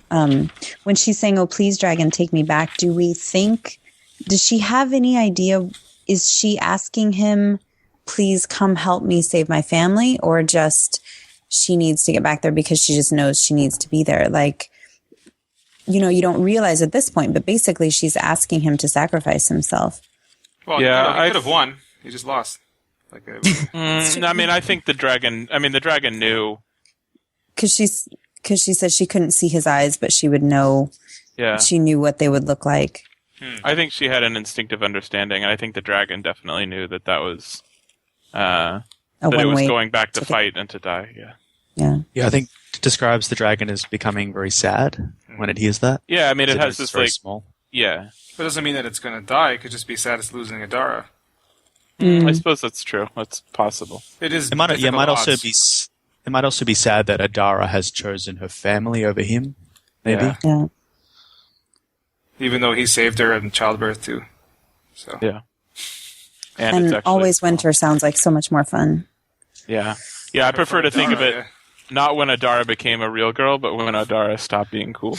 When she's saying, "Oh, please, dragon, take me back," does she have any idea? Is she asking him, "Please come help me save my family," or just she needs to get back there because she just knows she needs to be there? Like, you don't realize at this point, but basically she's asking him to sacrifice himself. Well, yeah, he could have won. He just lost. Like, I think the dragon knew. Because she said she couldn't see his eyes, but she would know. Yeah. She knew what they would look like. I think she had an instinctive understanding, and I think the dragon definitely knew that was that it was going back to fight and to die. Yeah. Yeah, I think it describes the dragon as becoming very sad when it hears that. Yeah, I mean, it has this very small. Yeah. But it doesn't mean that it's going to die. It could just be sad as losing Adara. I suppose that's true. That's possible. It is. It might also be sad that Adara has chosen her family over him. Maybe. Yeah. Even though he saved her in childbirth too. So. Yeah. And it's actually, Always Winter sounds like so much more fun. Yeah. Yeah, I prefer to think of it yeah. not when Adara became a real girl, but when Adara stopped being cool.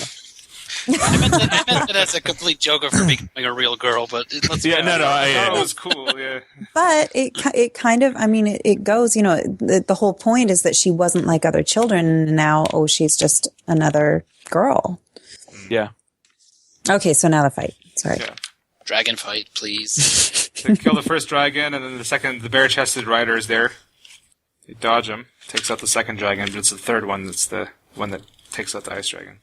I meant that as a complete joke of her becoming a real girl, but let's Yeah, no, Adara was cool, yeah. But it kind of, it goes, the whole point is that she wasn't like other children, and now, she's just another girl. Yeah. Okay, so now the fight. Sorry. Yeah. Dragon fight, please. They kill the first dragon, and then the bare-chested rider is there. They dodge him, takes out the second dragon, but it's the third one that's the one that takes out the ice dragon.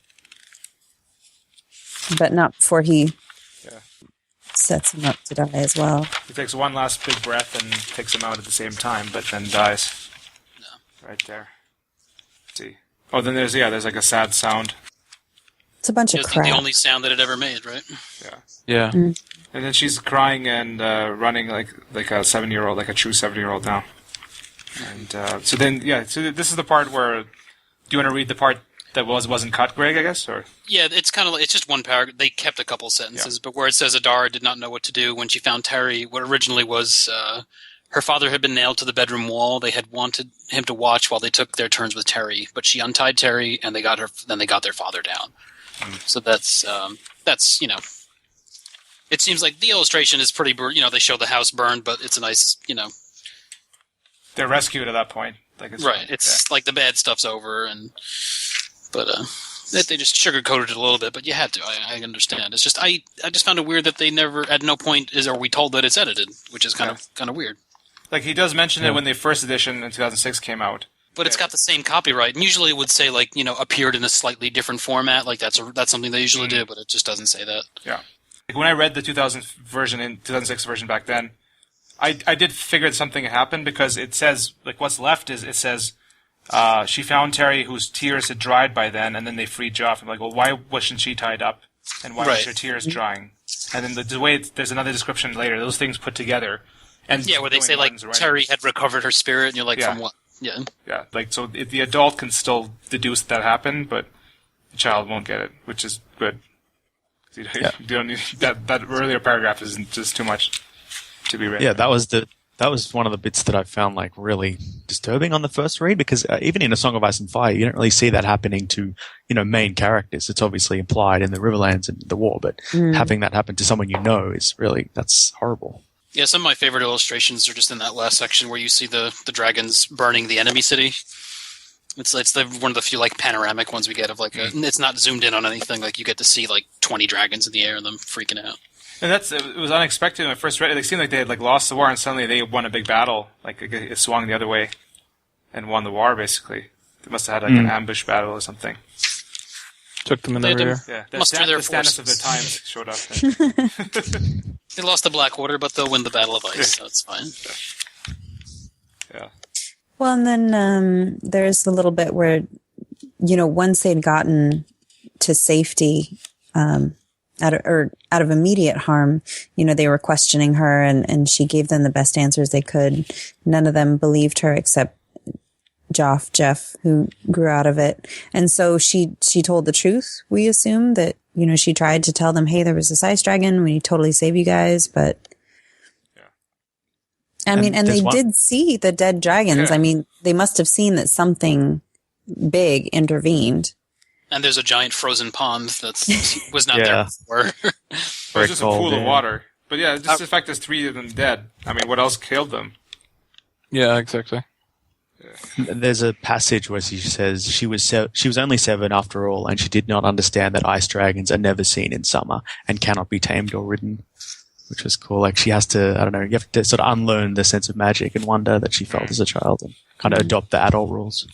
But not before he sets him up to die as well. He takes one last big breath and takes him out at the same time, but then dies. No. Right there. Let's see. Oh, then there's like a sad sound. It's a bunch of It's crap. the only sound that it ever made, right? Yeah. Yeah. Mm. And then she's crying and running like a 7-year-old, like a true 7-year-old now. And so this is the part where, do you want to read the part that wasn't cut, Greg, I guess? Or Yeah, it's kind of it's just one paragraph. They kept a couple sentences, but where it says Adara did not know what to do when she found Terry, what originally was her father had been nailed to the bedroom wall. They had wanted him to watch while they took their turns with Terry, but she untied Terry and they got their father down. So that's it seems like the illustration is pretty, they show the house burned, but it's a nice, they're rescued at that point. Like it's right. It's like the bad stuff's over, but they just sugarcoated it a little bit. But you had to. I understand. It's just I just found it weird that they never, at no point are we told that it's edited, which is kind of weird. Like he does mention it when the first edition in 2006 came out. But it's got the same copyright, and usually it would say appeared in a slightly different format. Like that's something they usually do, but it just doesn't say that. Yeah. Like when I read the 2006 version back then, I did figure that something had happened because it says what's left is it says she found Terry whose tears had dried by then, and then they freed Joff. I'm like, well, why wasn't she tied up, and why was her tears drying? And then the way there's another description later, those things put together, and where they say Terry had recovered her spirit, and you're like, from what? Yeah. Yeah, so the adult can still deduce that happened, but the child won't get it, which is good. You don't need that earlier paragraph isn't just too much to be read. Yeah, that was one of the bits that I found really disturbing on the first read, because even in A Song of Ice and Fire, you don't really see that happening to main characters. It's obviously implied in the Riverlands and the war, but having that happen to someone is that's horrible. Yeah, some of my favorite illustrations are just in that last section where you see the dragons burning the enemy city. It's one of the few panoramic ones we get of it's not zoomed in on anything. You get to see 20 dragons in the air and them freaking out. And it was unexpected when I first read it. It seemed like they had lost the war and suddenly they won a big battle. It swung the other way and won the war basically. They must have had an ambush battle or something. Took them in the rear. Yeah, muster their forces. The Standards of the times showed up. They lost the Blackwater, but they'll win the Battle of Ice, so it's fine. Yeah. Well, and then there's the little bit where, once they'd gotten to safety, out of immediate harm, they were questioning her and she gave them the best answers they could. None of them believed her except Jeff, who grew out of it. And so she told the truth. We assume that, she tried to tell them, hey, there was this ice dragon. We totally save you guys. But I mean, and they there's one- did see the dead dragons. Yeah. I mean, they must have seen that something big intervened. And there's a giant frozen pond that was not Yeah. there before. Or it's Very just a cold, pool of yeah. water. But yeah, just the fact there's 3 of them dead. I mean, what else killed them? Yeah, exactly. There's a passage where she says she was only 7 after all, and she did not understand that ice dragons are never seen in summer and cannot be tamed or ridden, which was cool. Like she has to, I don't know, you have to sort of unlearn the sense of magic and wonder that she felt as a child and kind of adopt the adult rules.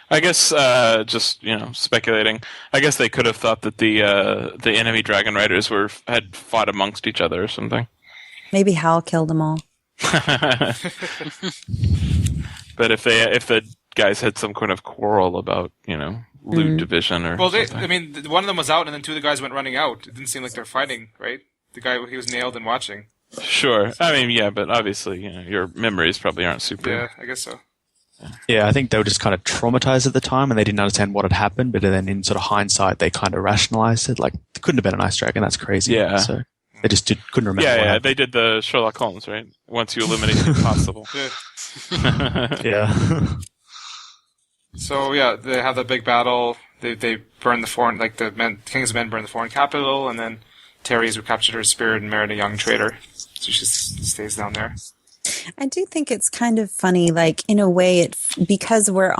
I guess, just speculating. I guess they could have thought that the enemy dragon riders had fought amongst each other or something. Maybe Hal killed them all. But if the guys had some kind of quarrel about loot division or Well, something. one of them was out, and then 2 of the guys went running out. It didn't seem like they're fighting, right? The guy, he was nailed and watching. Sure. I mean, yeah, but obviously, your memories probably aren't super. Yeah, I guess so. Yeah, I think they were just kind of traumatized at the time and they didn't understand what had happened, but then in sort of hindsight, they kind of rationalized it. Like, it couldn't have been an ice dragon, that's crazy. Yeah. So they just couldn't remember what Yeah, happened. they did the Sherlock Holmes, right? Once you eliminate the impossible. Yeah. Yeah. So yeah, they have the big battle. They burn the foreign, like the king's men burn the foreign capital, and then Terry's recaptured her spirit and married a young trader. So she just stays down there. I do think it's kind of funny, like in a way, because we're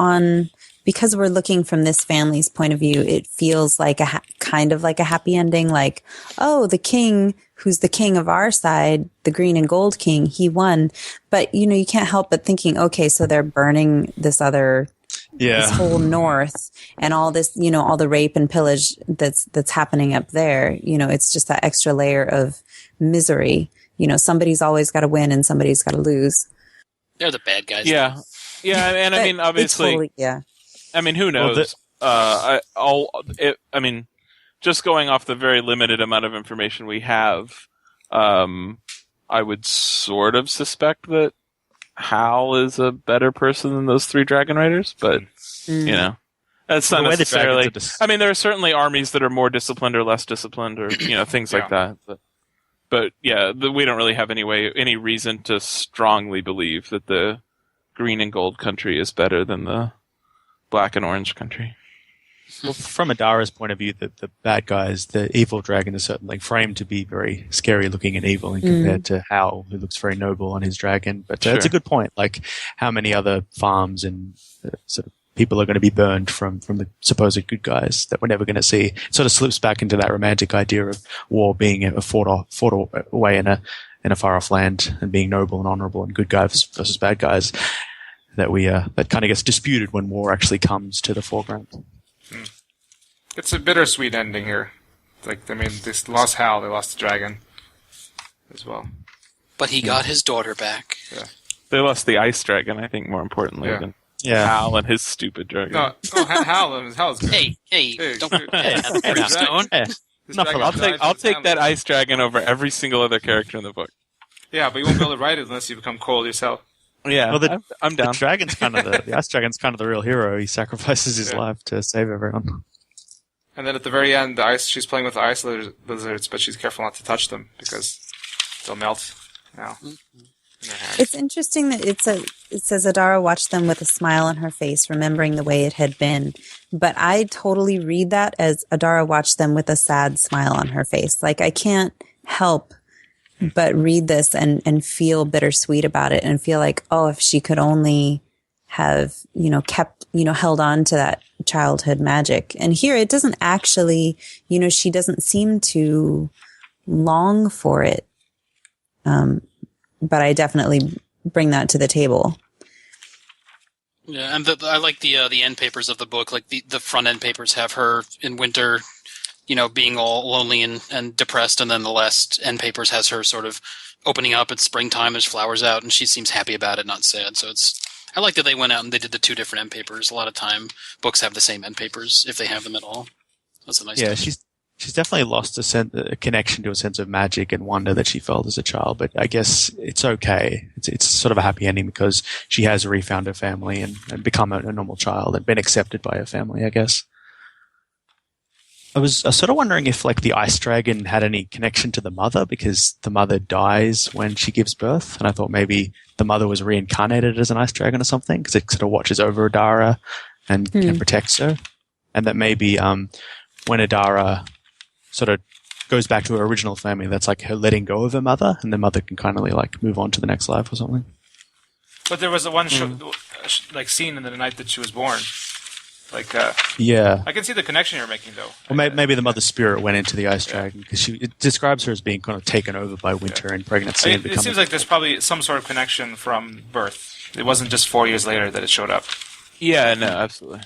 looking from this family's point of view, it feels like kind of like a happy ending. Like, oh, the king, who's the king of our side, the green and gold king, he won. But you can't help but thinking, okay, so they're burning this whole north and all this, all the rape and pillage that's happening up there. It's just that extra layer of misery. Somebody's always got to win and somebody's got to lose. They're the bad guys. Yeah. Yeah, and I mean, obviously, yeah. I mean, who knows? I mean, just going off the very limited amount of information we have, I would sort of suspect that Hal is a better person than those 3 dragon riders, but that's not The way the necessarily. dragons are I mean, there are certainly armies that are more disciplined or less disciplined, or things like that. But yeah, we don't really have any reason to strongly believe that the green and gold country is better than the black and orange country. Well, from Adara's point of view, the bad guys, the evil dragon is certainly framed to be very scary looking and evil in compared to Hal, who looks very noble on his dragon. But it's a good point. Like, how many other farms and sort of people are going to be burned from the supposed good guys that we're never going to see? It sort of slips back into that romantic idea of war being a fought away in a far off land and being noble and honorable and good guys versus bad guys that kind of gets disputed when war actually comes to the foreground. It's a bittersweet ending here. Like, I mean, they lost Hal, they lost the dragon as well. But he got his daughter back. Yeah. They lost the ice dragon, I think, more importantly than Hal and his stupid dragon. No, Hal's good. Hey, don't put that on the Hey, gravestone. This not dragon for- died for I'll his take family. that ice dragon over every single other character in the book. Yeah, but you won't be able to ride it unless you become cold yourself. Yeah, Well, I'm The down. dragon's kind of the ice dragon's kind of the real hero. He sacrifices his Yeah. life to save everyone. And then at the very end, she's playing with the ice lizards, but she's careful not to touch them because they'll melt now. in her hand. It's interesting that it says Adara watched them with a smile on her face, remembering the way it had been. But I totally read that as Adara watched them with a sad smile on her face. Like, I can't help but read this and feel bittersweet about it and feel like, oh, if she could only have, kept, held on to that childhood magic. And here it doesn't actually, she doesn't seem to long for it. But I definitely bring that to the table. Yeah, and I like the end papers of the book. Like the front end papers have her in winter, being all lonely and depressed, and then the last end papers has her sort of opening up. It's springtime, there's flowers out, and she seems happy about it, not sad. So I like that they went out and they did the 2 different end papers. A lot of time, books have the same end papers if they have them at all. That's a nice Yeah, touch. she's definitely lost a connection to a sense of magic and wonder that she felt as a child. But I guess it's okay. It's sort of a happy ending because she has refound her family and become a normal child and been accepted by her family, I guess. I was sort of wondering if like the ice dragon had any connection to the mother, because the mother dies when she gives birth, and I thought maybe the mother was reincarnated as an ice dragon or something, because it sort of watches over Adara and protects her, and that maybe when Adara sort of goes back to her original family, that's like her letting go of her mother, and the mother can kind of like move on to the next life or something. But there was a one like scene in the night that she was born. Like, yeah. I can see the connection you're making, though. Well, maybe the mother's spirit went into the ice dragon, because it describes her as being kind of taken over by winter and pregnancy. It seems like there's probably some sort of connection from birth. It wasn't just 4 years later that it showed up. Yeah, no, absolutely.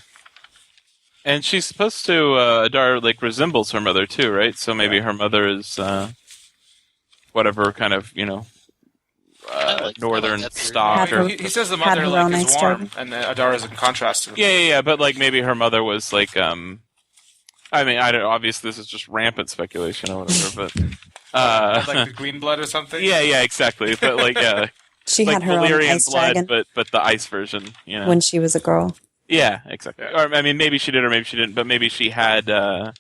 And she's supposed to, Adara, like, resembles her mother, too, right? So maybe her mother is, whatever kind of, northern stock. He says the mother is warm, and Adara is in contrast to them. Yeah, but like maybe her mother was like, I mean, I don't. Obviously, this is just rampant speculation or whatever, but like the green blood or something. Yeah, exactly. But like, she like had her own ice blood, dragon, but the ice version, when she was a girl. Yeah, exactly. Yeah. Or I mean, maybe she did, or maybe she didn't. But maybe she had, the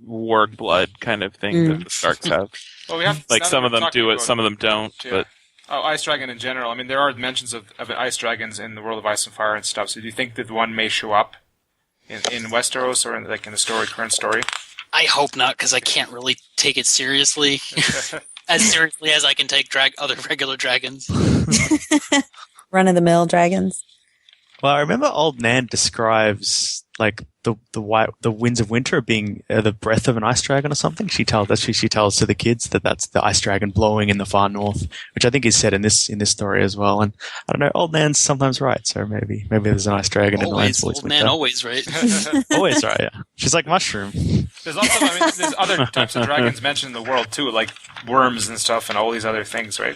warg blood kind of thing that the Starks have. Well, we have like some of them do it, some of them don't. Yeah. But ice dragon in general. I mean, there are mentions of ice dragons in the world of Ice and Fire and stuff. So, do you think that one may show up in Westeros or in the current story? I hope not, because I can't really take it seriously, as seriously as I can take other regular dragons. Run of the mill dragons. Well, I remember Old Nan describes like the winds of winter being the breath of an ice dragon or something. She tells to the kids that that's the ice dragon blowing in the far north, which I think is said in this story as well. And I don't know, Old Nan's sometimes right, so maybe there's an ice dragon in the lands. Old Nan always right. Always right, yeah. She's like Mushroom. There's also, there's other types of dragons mentioned in the world too, like worms and stuff, and all these other things, right?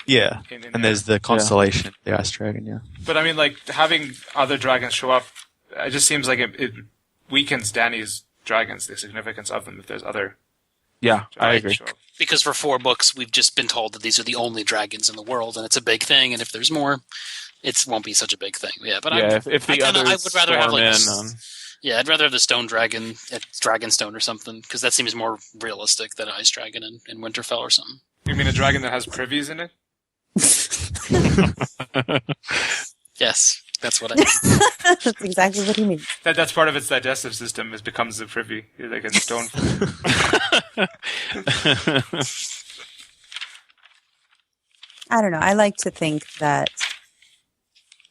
Yeah, and there's the constellation, the ice dragon, yeah. But I mean, like, having other dragons show up, it just seems like it weakens Dany's dragons, the significance of them, if there's other... Yeah, I agree. Because for 4 books, we've just been told that these are the only dragons in the world, and it's a big thing, and if there's more, it won't be such a big thing. Yeah, but if the others I would rather have, like, yeah, I'd rather have the stone dragon at Dragonstone or something, because that seems more realistic than an ice dragon in Winterfell or something. You mean a dragon that has privies in it? Yes, that's what I mean. That's exactly what he means. That's part of its digestive system. It becomes the privy, like a stone. I don't know. I like to think that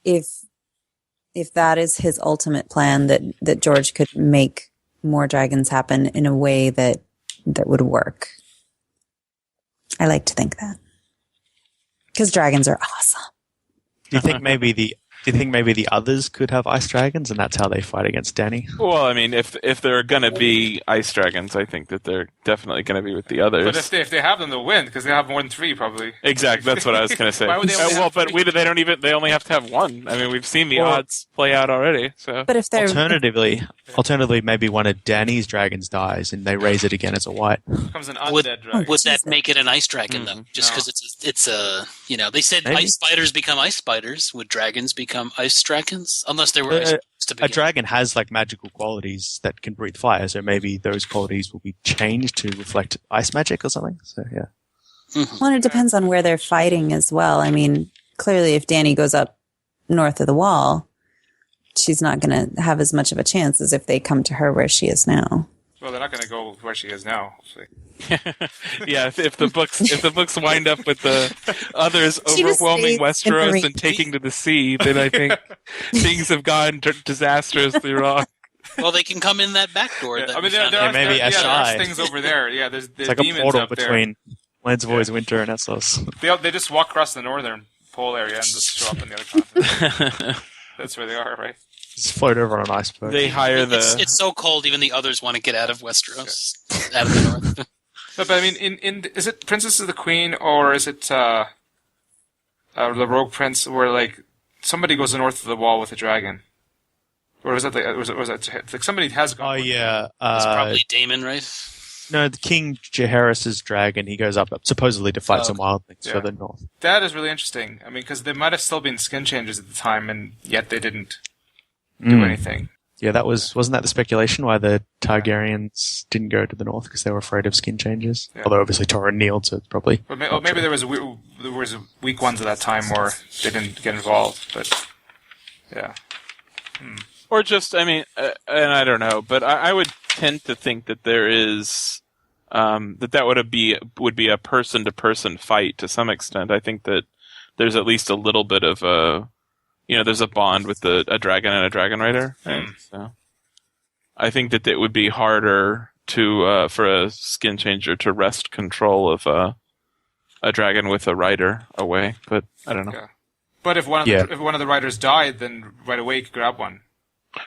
if that is his ultimate plan, that George could make more dragons happen in a way that would work. I like to think that. Because dragons are awesome. Do you think maybe the others could have ice dragons, and that's how they fight against Dany? Well, I mean, if there are going to be ice dragons, I think that they're definitely going to be with the others. But if they have them, they'll win, because they have more than 3, probably. Exactly, that's what I was going to say. Why would they only have 3? They only have to have 1. I mean, we've seen the odds play out already. So, but if they're alternatively, maybe one of Dany's dragons dies, and they raise it again as a white. Becomes an undead dragon. Would that make it an ice dragon, though? Just because it's a they said maybe. Ice spiders become ice spiders. Would dragons become ice dragons? Unless they were ice spiders to begin. A dragon has like magical qualities that can breathe fire, so maybe those qualities will be changed to reflect ice magic or something. So yeah. Mm-hmm. Well, it depends on where they're fighting as well. I mean, clearly, if Dany goes up north of the wall, she's not going to have as much of a chance as if they come to her where she is now. Well, they're not going to go where she is now. Yeah, if the books wind up with the others overwhelming Westeros and taking to the sea, then I think things have gone disastrously wrong. Well, they can come in that back door. I mean, there are things over there. Yeah, there's it's like demons a portal up between Lands of Voice, Winter, and Essos. They just walk across the northern pole area and just show up in the other continent. That's where they are, right? Just float over on an iceberg. They hire It's so cold, even the others want to get out of Westeros, out of the north. But I mean, is it Princess of the Queen, or is it the Rogue Prince, where like somebody goes north of the wall with a dragon? Or was that like somebody has gone? Oh yeah, it's probably Daemon, right? No, the King Jaehaerys' dragon. He goes up supposedly to fight some wildlings further north. That is really interesting. I mean, because they might have still been skin changers at the time, and yet they didn't do anything. Yeah, wasn't that the speculation why the Targaryens didn't go to the north because they were afraid of skin changes? Yeah. Although obviously Torrhen kneeled, so it's probably. Or maybe there was weak ones at that time where they didn't get involved. But yeah. Or just, I mean, and I don't know, but I would tend to think that there is that would be a person to person fight to some extent. I think that there's at least a little bit of there's a bond with a dragon and a dragon rider. Right? So I think that it would be harder to for a skin changer to wrest control of a dragon with a rider away. But I don't know. Yeah. But if one of the riders died, then right away you could grab one.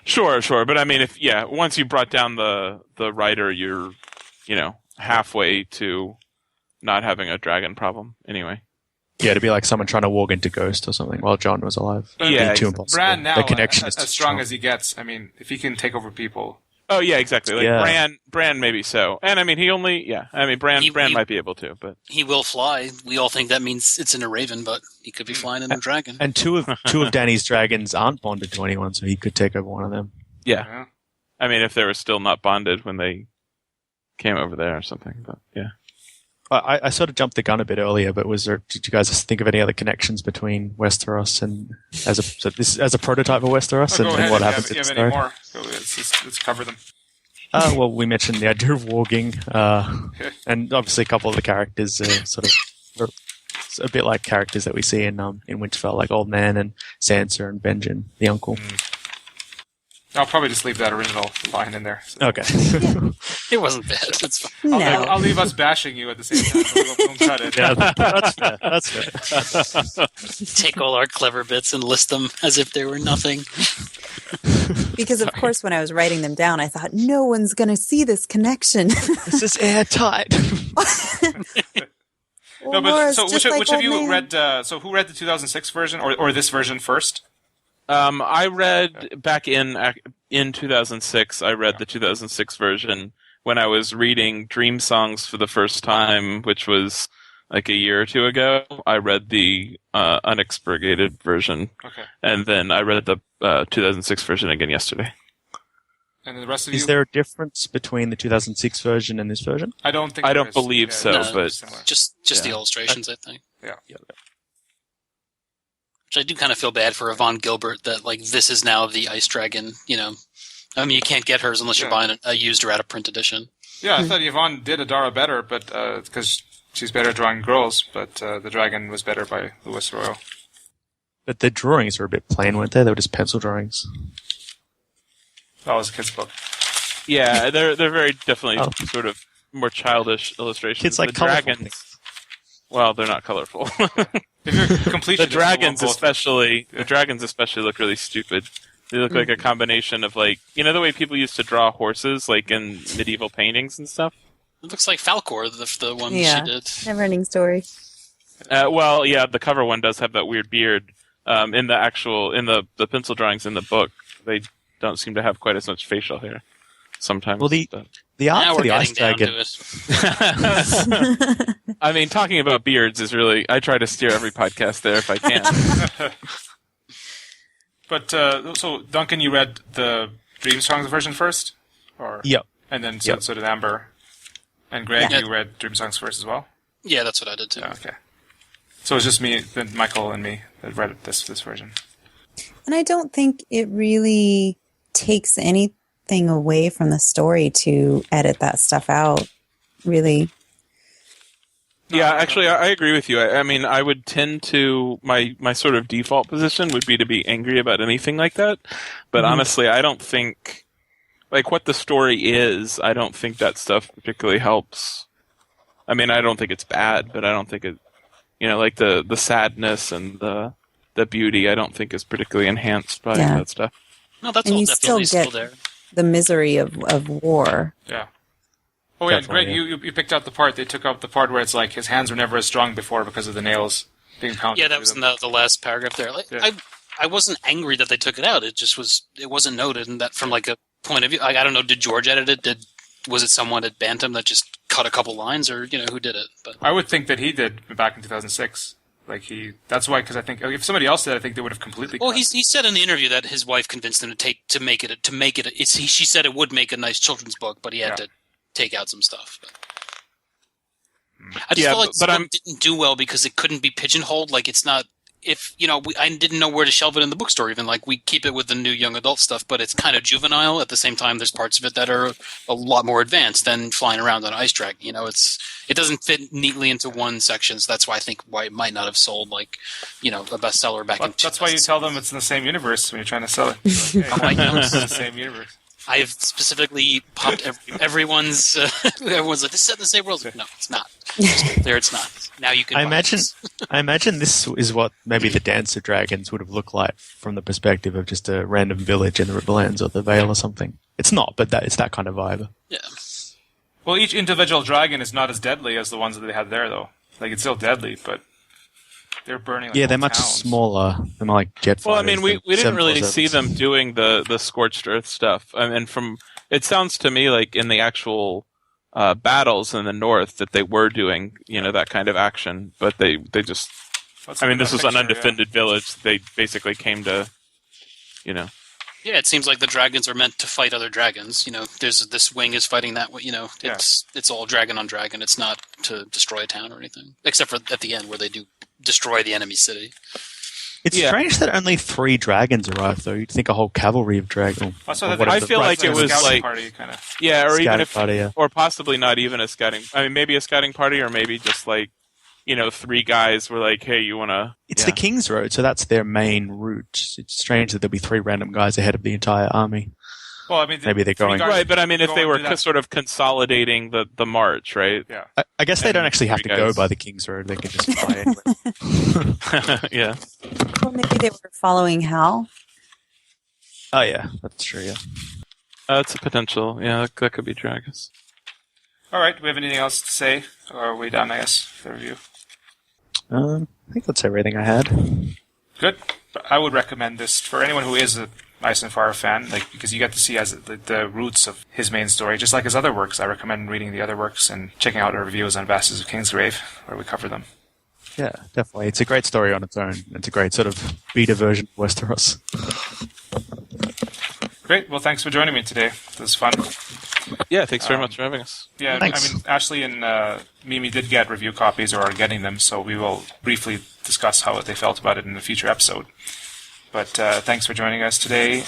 Sure. But I mean, once you brought down the rider, you're halfway to not having a dragon problem anyway. Yeah, to be like someone trying to walk into Ghost or something while John was alive. Yeah, too impossible. Bran now, the connection as is strong as he gets. I mean, if he can take over people. Oh yeah, exactly. Like Yeah. Bran maybe so. And I mean, Bran might be able to, but He will fly. We all think that means it's in a raven, but he could be flying in a dragon. And two of Dany's dragons aren't bonded to anyone, so he could take over one of them. yeah. I mean, if they were still not bonded when they came over there or something, but yeah. I sort of jumped the gun a bit earlier, but did you guys think of any other connections between Westeros and as a prototype of Westeros Go and ahead, what if happens you in have the any story? more. Let's cover them. Well, we mentioned the idea of warging, and obviously a couple of the characters are a bit like characters that we see in Winterfell, like Old Man and Sansa and Benjen, the uncle. I'll probably just leave that original line in there. So. Okay. It wasn't bad. It's fine. No. I'll leave us bashing you at the same time. We won't cut it. Yeah, that's fair. Take all our clever bits and list them as if they were nothing. Because, of course, when I was writing them down, I thought, no one's going to see this connection. This is airtight. No, but so which of you read? So who read the 2006 version or this version first? I read back in 2006. I read the 2006 version when I was reading Dream Songs for the first time, which was like a year or two ago. I read the unexpurgated version, and then I read the 2006 version again yesterday. And the rest of you? Is there a difference between the 2006 version and this version? I don't think. I there don't is. believe so, No, but similar. Just the illustrations, I think. Yeah. Which I do kind of feel bad for Yvonne Gilbert that like this is now the Ice Dragon. I mean you can't get hers unless you're buying a used or out of print edition. Yeah, I thought Yvonne did Adara better, but because she's better at drawing girls, but the dragon was better by Louis Royal. But the drawings were a bit plain, weren't they? They were just pencil drawings. That was a kid's book. yeah, they're very definitely sort of more childish illustrations. Kids like the colorful dragons. things. Well, they're not colorful. If you're completionist, The dragons we'll both- especially look really stupid. They look like a combination of like, the way people used to draw horses like in medieval paintings and stuff. It looks like Falcor, the one Yeah. she did. Never-ending story. Well, yeah, the cover one does have that weird beard. In the pencil drawings in the book, they don't seem to have quite as much facial hair sometimes. Well, the Now art for we're the Ice getting down Dragon. to it. I mean, talking about beards is really, I try to steer every podcast there if I can. But so Duncan, you read the Dream Songs version first, or Yep. and then Yep. so did Amber, and Greg. Yeah. You read Dream Songs first as well. Yeah, that's what I did too. Yeah, okay. So it was just me, then Michael, and me that read this version. And I don't think it really takes anything away from the story to edit that stuff out, really. Yeah, actually, I agree with you. I mean, I would tend to my sort of default position would be to be angry about anything like that. But honestly, I don't think like what the story is. I don't think that stuff particularly helps. I mean, I don't think it's bad, but I don't think it. Like the sadness and the beauty, I don't think is particularly enhanced by Yeah. that stuff. No, that's And all you definitely still still get- there. The misery of war. Yeah. Oh yeah, Definitely, Greg, you picked out the part. They took out the part where it's like his hands were never as strong before because of the nails being pounded. Yeah, that through was in them. the last paragraph there. Like, Yeah. I wasn't angry that they took it out. It just wasn't noted, and that from like a point of view. I don't know. Did George edit it? Was it someone at Bantam that just cut a couple lines, or who did it? But I would think that he did back in 2006. That's why, because I think if somebody else did, I think they would have completely. Well, cut. he said in the interview that his wife convinced him to make it. She said it would make a nice children's book, but he had to take out some stuff. I just feel like the book didn't do well because it couldn't be pigeonholed. Like it's not. If I didn't know where to shelve it in the bookstore. Even like we keep it with the new young adult stuff, but it's kind of juvenile. At the same time, there's parts of it that are a lot more advanced than flying around on an ice dragon. It doesn't fit neatly into one section. So that's why I think it might not have sold a bestseller back in. That's why you tell them it's in the same universe when you're trying to sell it. Like, hey, I know. it's in the same universe. I have specifically popped everyone's. Everyone's like, "This is set in the same world." No, it's not. There, it's not. Now you can. I imagine this is what maybe the Dance of Dragons would have looked like from the perspective of just a random village in the Riverlands or the Vale or something. It's not, but it's that kind of vibe. Yeah. Well, each individual dragon is not as deadly as the ones that they had there, though. Like it's still deadly, but they're burning. Like, they're much towns. smaller. They're more like jet fighters. Well, I mean, we didn't really see 747s. them doing the scorched earth stuff. I mean, it sounds to me like in the actual battles in the north that they were doing, that kind of action, but they just. I mean, this was an undefended village. They basically came to, Yeah, it seems like the dragons are meant to fight other dragons. There's this wing is fighting that way. It's all dragon on dragon. It's not to destroy a town or anything, except for at the end where they do destroy the enemy city. It's strange that only 3 dragons arrived, though. You'd think a whole cavalry of dragons. I feel like it was like party, kind of. or even party, or possibly not even a scouting. I mean, maybe a scouting party, or maybe just like 3 guys were like, "Hey, you want to?" It's the King's Road, so that's their main route. It's strange that there'll be 3 random guys ahead of the entire army. Well, I mean, maybe they're going right, but I mean, if they were sort of consolidating the march, right? Yeah. I guess they don't actually have to guys. go by the King's Road; they can just fly anywhere. Yeah. Well, maybe they were following Hal. Oh yeah, that's true. Yeah. That's a potential. Yeah, that could be dragons. All right. Do we have anything else to say? Or are we done, I guess, for the review? I think that's everything I had. Good. I would recommend this for anyone who is a Ice and Fire fan, because you get to see the roots of his main story, just like his other works. I recommend reading the other works and checking out our reviews on Vassals of Kingsgrave, where we cover them. Yeah, definitely. It's a great story on its own. It's a great sort of beta version of Westeros. Great. Well, thanks for joining me today. This was fun. Yeah, thanks very much for having us. Yeah, Thanks. I mean, Ashley and Mimi did get review copies or are getting them, so we will briefly discuss how they felt about it in a future episode. But thanks for joining us today,